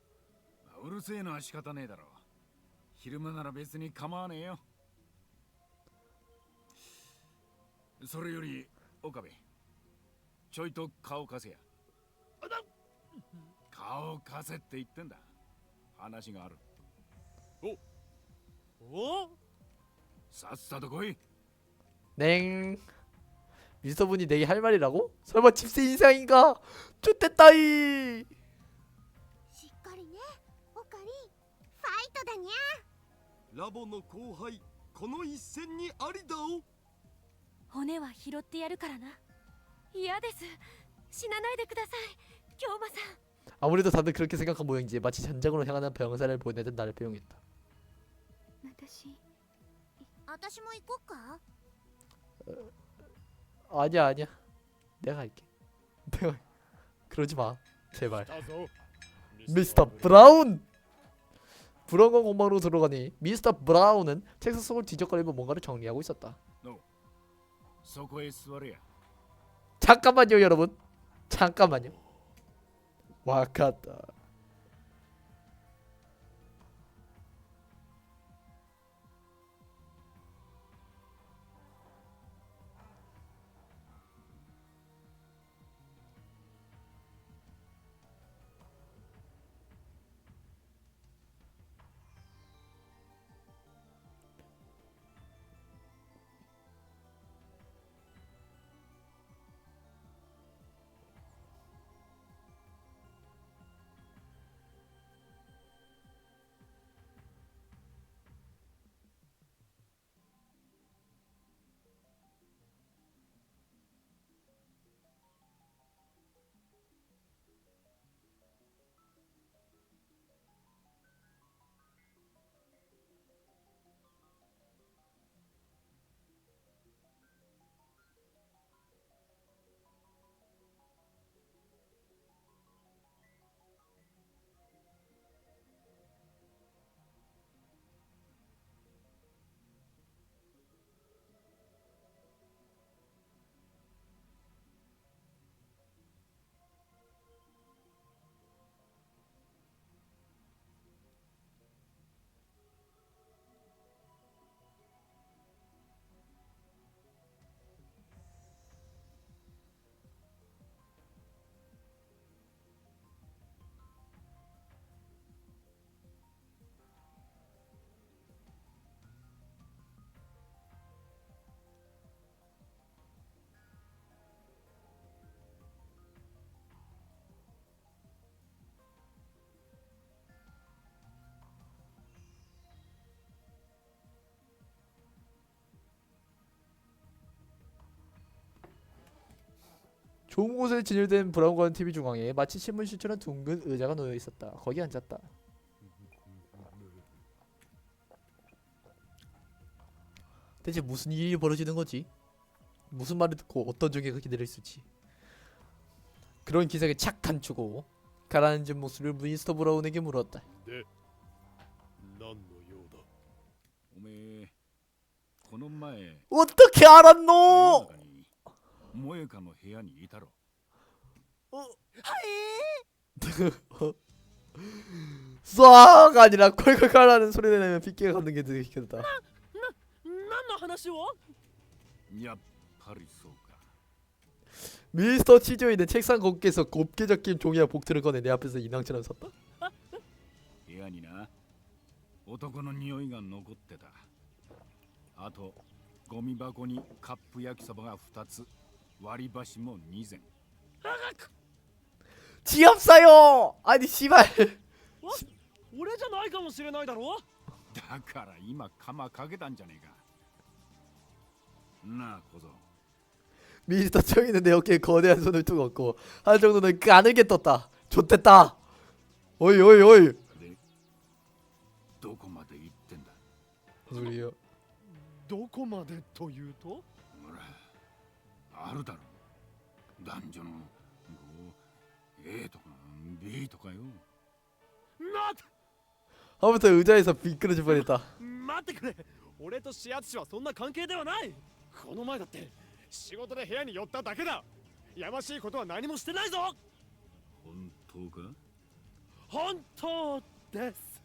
うるせえのは仕方ねえだろ。昼間なら別に構わねえよ。それより岡部ちょいと顔貸せや。顔貸せって言ってんだ。話がある。おさっさと来い。 냉 미스터 분이 내게 할 말이라고? 설마 집세 인상인가? 좋댔다이. しっかりねオカリンファイトだにゃ。ラボの後輩この一戦にありだお。骨は拾ってやるからな。嫌です。死なないでください京馬さん。 아무래도 다들 그렇게 생각한 모양이지. 마치 전장으로 향하는 병사를 보내듯 나를 배웅했다. 私私も行こっか。 아니야 내가 할게. 내가 그러지 마 제발. 来たぞ 미스터 브라운. 불안한 공방으로 들어가니 미스터 브라운은 책상 속을 뒤적거리며 뭔가를 정리하고 있었다. そこへ座れや。 잠깐만요 여러분. 잠깐만요. 와카다. 좋은 곳에 진열된 브라운관 TV 중앙에 마치 신문실처럼 둥근 의자가 놓여 있었다. 거기 앉았다. 대체 무슨 일이 벌어지는 거지? 무슨 말을 듣고 어떤 전개가 기다려 있을지. 그런 기색에 착 감추고 가라앉은 목소리를 미스터 브라운에게 물었다. 何の用だ。おめえこの前 어떻게 家の 알았노? 中に萌香の部屋にいたろ。 쏴가 아니라 콸콸콸하는 소리 내면 빗기가 가는 게 느껴졌다. 何の話を？やっぱりそうか。 미스터 치조이는 책상 거기에서 곱게 적힌 종이와 봉투를 꺼내 내 앞에서 인왕처럼 섰다. 部屋にな男の匂いが残ってた。あとゴミ箱にカップ焼きそばが2つ、割り箸も2膳。 지압사요! 아니 씨발. 俺じゃないかもしれないだろ。だから今釜かけたんじゃねえか。なあ小僧、 미스터 청이는 내 어깨에 거대한 손을 두고 얹고 한정도는 까늘게 떴다. 좋댔다. 어이 어이 어이. でどこまで行ってんだ。 무슨 소리야? どこまでというと？ほらあるだろ。男女のこう A とか B とかよ。待っ 하부터 의자에서 미끄러질 뻔했다. 待ってくれ。俺と指圧師はそんな関係ではない。この前だって仕事で部屋に寄っただけだ。やましいことは何もししてないぞ。本当か。本当です。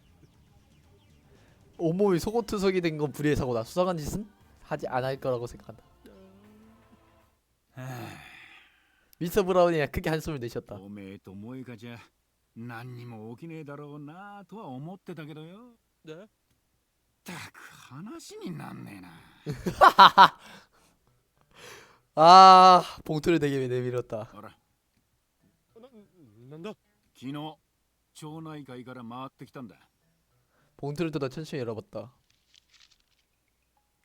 온몸이 속옷투석이 된 건 불의의 사고다. 수상한 짓은 하지 않을 거라고 생각한다. はあ 미스터 브라운이 크게 한숨을 내쉬었다. おめえと萌香じゃ何にも起きねえだろうなとは思ってたけどよ。で？たく話になんねえな。 아 봉투를 내게 내밀었다. ほらなんだ。昨日町内会から回ってきたんだ。 봉투를 뜯어 천천히 열어봤다.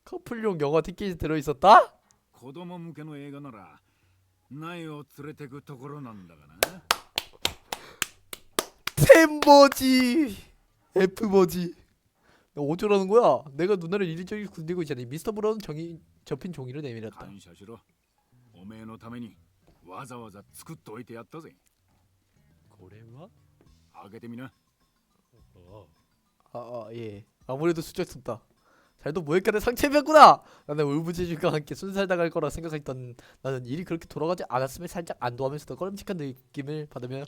커플용 영화 티켓이 들어있었다? 子供向けの映画なら苗を連れてくところなんだがな。 템버지 F버지. 어쩌라는 거야? 내가 누나를 이리저리 굴리고 있잖아. 미스터 브라운 정이 접힌 종이를 내밀었다. 感謝しろ。おめえのためにわざわざ作っておいてやったぜ。これは？開けてみな。ああ。 예. 아무래도 수작스럽다. 잘도 모에카의 상체였구나. 나는 울부짖을과 함께 순살당할 거라 생각했던 나는 일이 그렇게 돌아가지 않았음에 살짝 안도하면서도 꺼림칙한 느낌을 받으며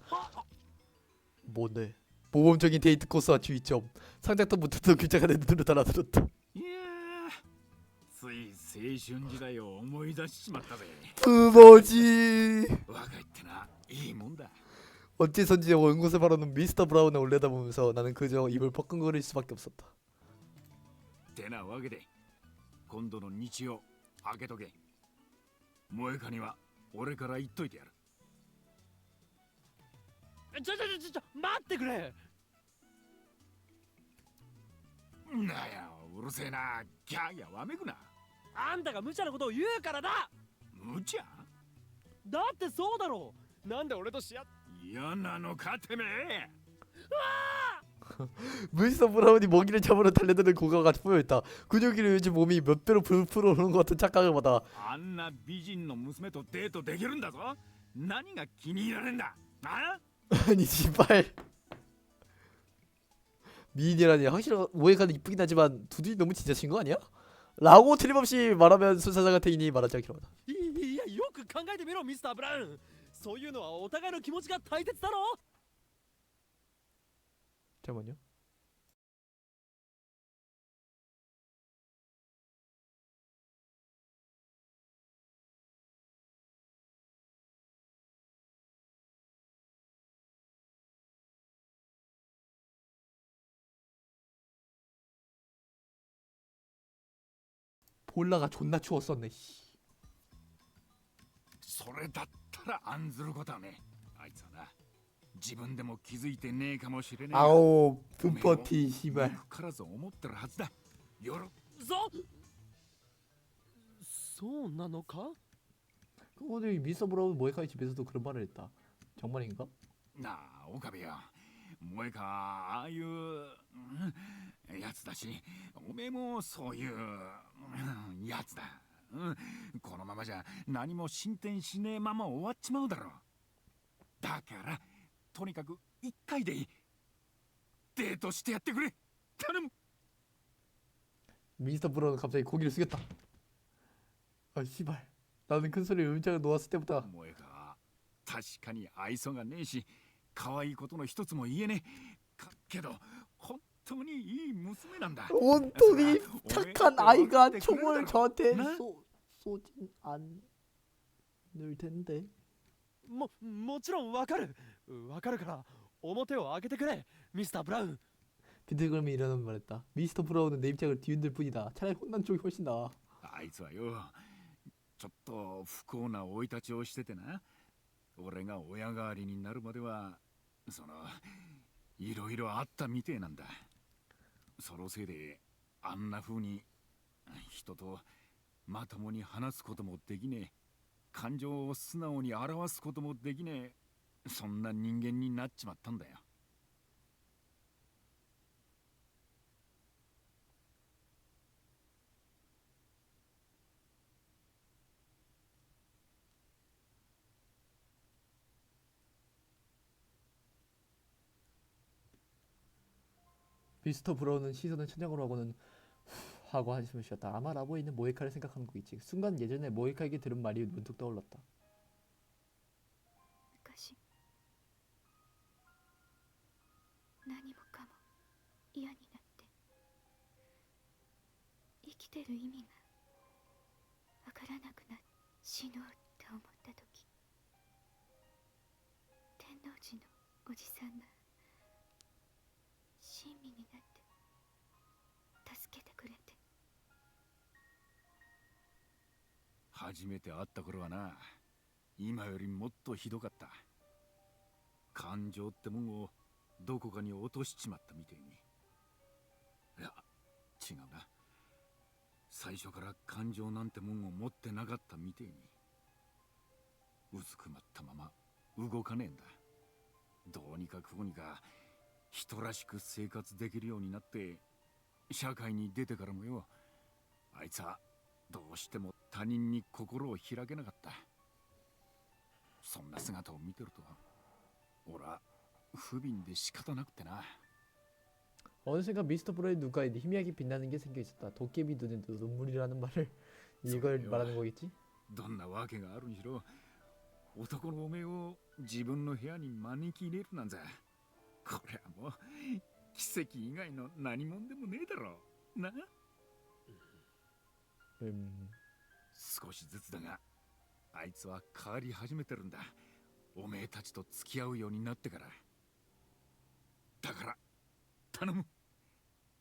뭔데? 모범적인 데이트 코스와 주의점. 상작도 못했던 글자가 내 눈으로 달아들었다. いやーつい青春時代を思い出しちまったぜ。 부모지. 若いってないいもんだ。 어째선지 연곳을 바라는 미스터 브라운을 올려다보면서 나는 그저 입을 뻐끔거릴 수밖에 없었다. てなわけで今度の日曜開けとけ。萌香には俺から言っといてやる。ちょ待ってくれ。なやうるせえな。ギャーやわめくな。あんたが無茶なことを言うからだ。無茶。だってそうだろう。なんで俺とし合っ嫌なのかてめえ。 미스터 브라운이 먹이를 잡으러 달려드는 고가가 보여있다. 근육이 요즘 몸이 몇 배로 부풀어 오르는 것 같은 착각을 받아. あんな美人の娘とデートできるんだぞ。何が気に入られんだ。あ？ 아니 씨발. 미인이라니 확실히 모에카는 이쁘긴 하지만 두들이 너무 지자친 거 아니야? 라고 틀림없이 말하면 순사자가 태인이 말하지 않기로 하다. いやよく考えてみろミスターブラウン。そういうのはお互いの気持ちが大切だろ。 잠깐만요. 볼라가 존나 추웠었네. それだったら案ずることはね。あいつはな自分でも気づいてねえかもしれねえが 아오 분퍼티 씨발. 憎からず思ってるはずだ。よろ。そうなのか？ 오늘 미스터 브라운 모에카의 집에서도 그런 말을 했다. 정말인가? なあ岡部よ。萌香ああいうやつだし、おめえもそういうやつだ。このままじゃ何も進展しねえまま終わっちまうだろう。だからとにかく1回でいい。デートしてやってくれ。頼む。 미스터 브라운은 갑자기 고기를 숙였다. 아 씨발. 나는 큰 소리로 음장을 놓았을 때부터 萌えが確かに愛想がねえし可愛いことの一つも言えねえけど本当にいい娘なんだ。 온통이 착한 아이가 그래, 총을 그래, 저한테 네? 쏘진 않을 텐데. もちろんわかるから表を開けてくれミスターブラウン。 비틀거림이 일어나면 말했다. 미스터 브라운은 내 입장을 뒤흔들 뿐이다. 차라리 혼난 쪽이 훨씬 나아. あいつはよちょっと不幸な生い立ちをしててな。俺が親代わりになるまではいろいろあったみてえなんだ。そのせいであんな風に人とまともに話すこともできねえ、感情を素直に表すこともできねえ、そんな人間になっちまったんだよ。 미스터 브라운은 시선을 천장으로 하고는 후 하고 한숨을 쉬었다. 아마 라보이는 모에카를 생각하는 거겠지. 순간 예전에 모에카에게 들은 말이 문득 떠올랐다. 昔何もかも嫌になって生きてる意味がわからなくなって死のうって思った時、天王寺のおじさんが親身になって助けてくれて。初めて会った頃はな、今よりもっとひどかった。感情ってもんをどこかに落としちまったみてえに。いや違うな、最初から感情なんてもんを持ってなかったみてえに。うずくまったまま動かねえんだ。どうにかこうにか人らしく生活できるようになって社会に出てからもよ、あいつはどうしても他人に心を開けなかった。そんな姿を見てると俺は不憫で仕方なくてな。 어느샌가 미스터 브라운의 눈가에 희미하게 빛나는 게 생겨 있었다. 도깨비 눈에도 눈물이라는 말을 이걸 소리요. 말하는 거겠지? どんなわけがあるにしろ男のおめえを自分の部屋に招き入れるなんざ、これはもう奇跡以外の何もんでもねえだろな。少しずつだがあいつは変わり始めてるんだ。おめえたちと付き合うようになってから。だから頼む、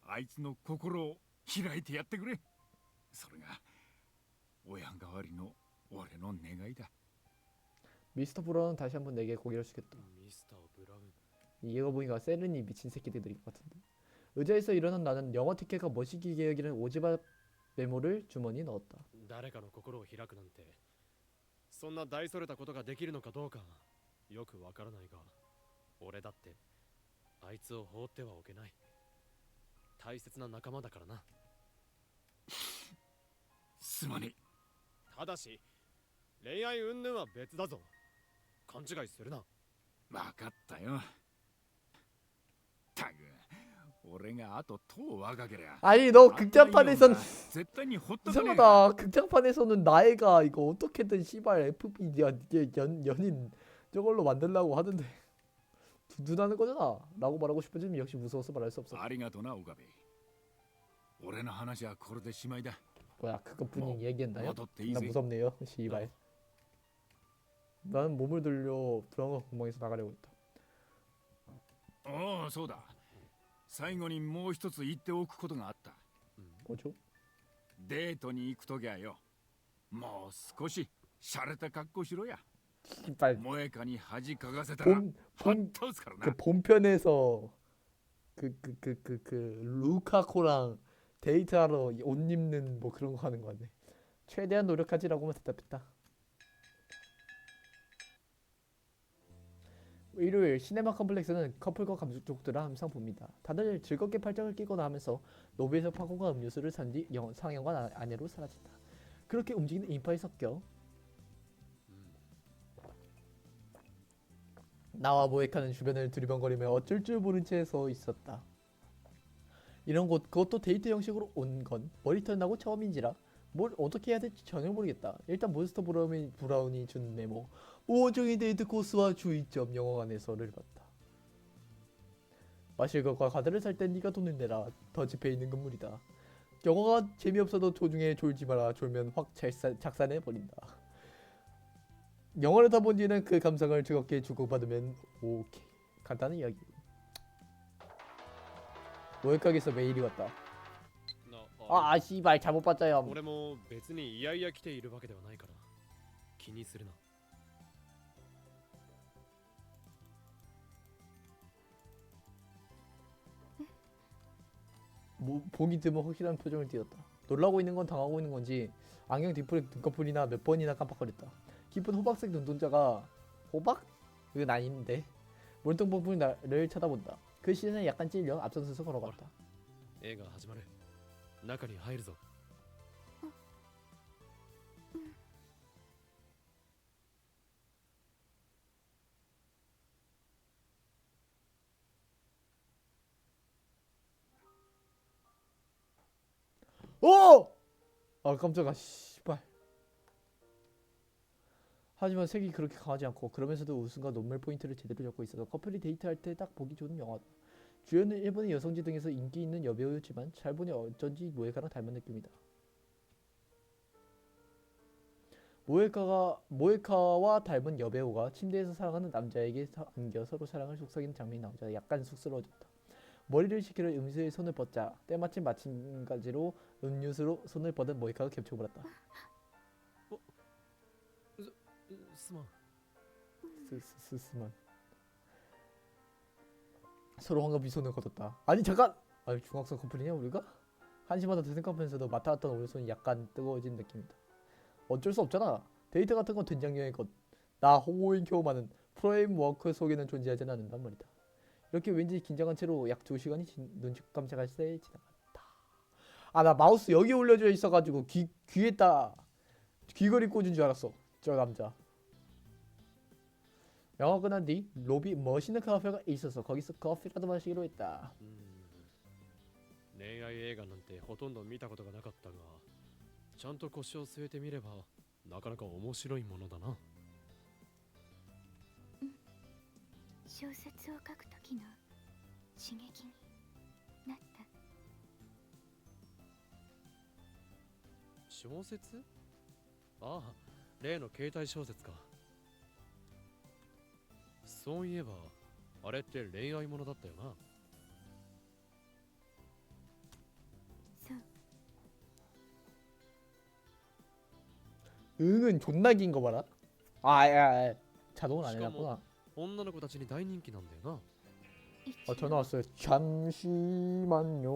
あいつの心を開いてやってくれ。それが親代わりの俺の願いだ。 미스터 브라운은 다시 한번 내게 고개를 숙였다. ミスターブラウン 이거 보니까 세른이 미친 새끼들인 것 같은데. 의자에서 일어난 나는 영어 티켓과 머시기 계획이라는 오지랖 메모를 주머니에 넣었다. 誰かの心を開くなんてそんな大それたことができるのかどうかよくわからないが、俺だってあいつを放ってはおけない。大切な仲間だからな。すまねえ。ただし恋愛云々は別だぞ。勘違いするな。分かったよ。たく俺があと10若けりゃ 아니 너 극장판에선 絶対にほっとかねえ。 이상하다. 극장판에서는 나애가 이거 어떻게든 씨발 FP 연인 저걸로 만들려고 하던데 두둔하는 거잖아 라고 말하고 싶어지면 역시 무서워서 말할 수 없어. ありがとな岡部。俺の話はこれでしまいだ。 뭐야 그것뿐인 얘기였나요? 戻っていい 나 ぜ。 무섭네요 씨발. 나는 몸을 들려 드라마 구멍에서 나가려고 했다. おおそうだ、最後にもう一つ言っておくことがあった。 뭐죠? デートに行くときはよ、もう少し洒落た格好しろや。 씨발 萌えかに恥かかせたら 본 ほっ 본 とすからな。 그 본편에서 루카코랑 데이트하러 옷 입는 뭐 그런 거 하는 거 같네. 최대한 노력하지라고만 대답했다. 일요일 시네마 컴플렉스는 커플과 가족들을 항상 봅니다. 다들 즐겁게 팔짱을 끼거나 하면서 로비에서 파고가 음료수를 산 뒤 상영관 안으로 사라진다. 그렇게 움직이는 인파에 섞여 나와 모에카는 주변을 두리번거리며 어쩔 줄 모른 채 서 있었다. 이런 곳 그것도 데이트 형식으로 온 건 머리털 나고 처음인지라 뭘 어떻게 해야 될지 전혀 모르겠다. 일단 몬스터 브라운이 준 메모. 오원정의 데이트 코스와 주의점 영어관에서를 봤다. 마실 것과 과자를 살 땐 네가 돈을 내라. 더 지폐 있는 건물이다. 영어가 재미없어도 도중에 졸지 마라. 졸면 확 작산해 버린다. 영화를 다 본 뒤는 그 감상을 즐겁게 주고받으면 오케이. 간단한 이야기. 모욕하게서 메일이 왔다. な 씨발 잘못 봤어요. 俺も別にいやいや来ているわけではないから気にするな 보기 드문 확실한 표정을 띄었다. 놀라고 있는 건 당하고 있는 건지 안경 뒷풀에 눈꺼풀이나 몇 번이나 깜빡거렸다. 깊은 호박색 눈동자가 호박? 이건 아닌데. 물뚱뚱 나를 쳐다본다. 그 시선에 약간 찔려 앞선서서 걸어갔다. 映画始まる中に入るぞ 오! 아 깜짝아 씨발. 하지만 색이 그렇게 강하지 않고 그러면서도 웃음과 눈물 포인트를 제대로 잡고 있어서 커플이 데이트할 때 딱 보기 좋은 영화다. 주연은 일본의 여성지 등에서 인기 있는 여배우였지만 잘 보니 어쩐지 모에카랑 닮은 느낌이다. 모에카와 닮은 여배우가 침대에서 사랑하는 남자에게 안겨 서로 사랑을 속삭이는 장면이 나오자 약간 쑥스러워졌다. 머리를 식히려 음수에 손을 뻗자 때마침 마찬가지로 음료수로 손을 뻗은 모에카가 겹쳐버렸다. すまん 스스만 서로 황급히 손을 거뒀다. 아니 잠깐! 아니 중학생 커플이냐 우리가? 한심하다 생각하면서도 맡아왔던 오른손이 약간 뜨거워진 느낌이다. 어쩔 수 없잖아. 데이트 같은 건 된장녀의 것. 나 호모인 경우만은 프레임워크 속에는 존재하지 않는단 말이다. 이렇게 왠지 긴장한 채로 약 2시간이 눈치 깜짝할 새 지나갔다. 아 나 마우스 여기 올려져 있어가지고 귀에다 귀걸이 꽂은 줄 알았어. 저 남자. 영화 끝난 뒤 로비 멋있는 카페가 있어서 거기서 커피라도 마시기로 했다. 恋愛映画なんてほとんど見たことがなかったがちゃんと腰を据えてみればなかなか面白いものだな小説を書く時の刺激になった。小説ああ例の携帯小説かそういえばあれって恋愛ものだったよなそう。 응은 존나 긴 거 봐라. 자동은 안 해놨구나. 女の子たちに大人気なんだよな 전화 왔어요. 잠시만요.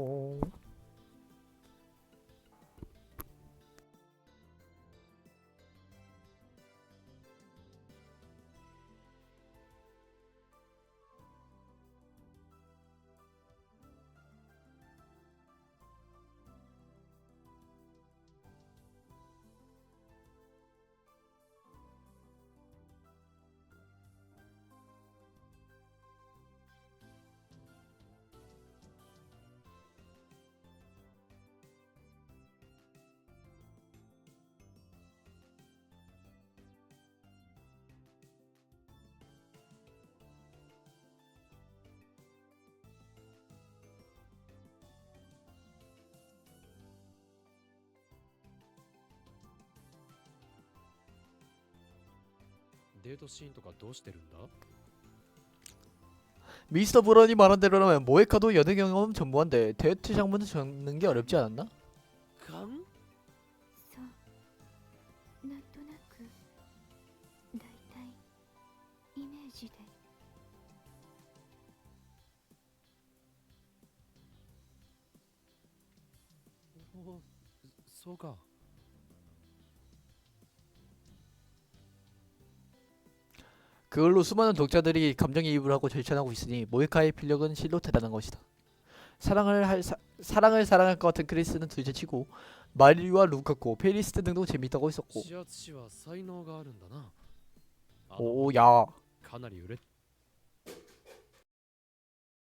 デートシーンとかどうしてるんだ 미스터 브런이 말한 대로라면 모에카도 연애 경험 전무한데 데이트 장면을 적는 게 어렵지 않았나? かんそうなんとなくだいたいイメージで。おそうか 그걸로 수많은 독자들이 감정이입을 하고 절찬하고 있으니 모에카의 필력은 실로 대단한 것이다. 사랑을 사랑할 것 같은 크리스는 둘째치고 마리와 루카코, 페리스트 등도 재밌다고 했었고. 千厚氏は才能があるんだな 오야 かなり売れっ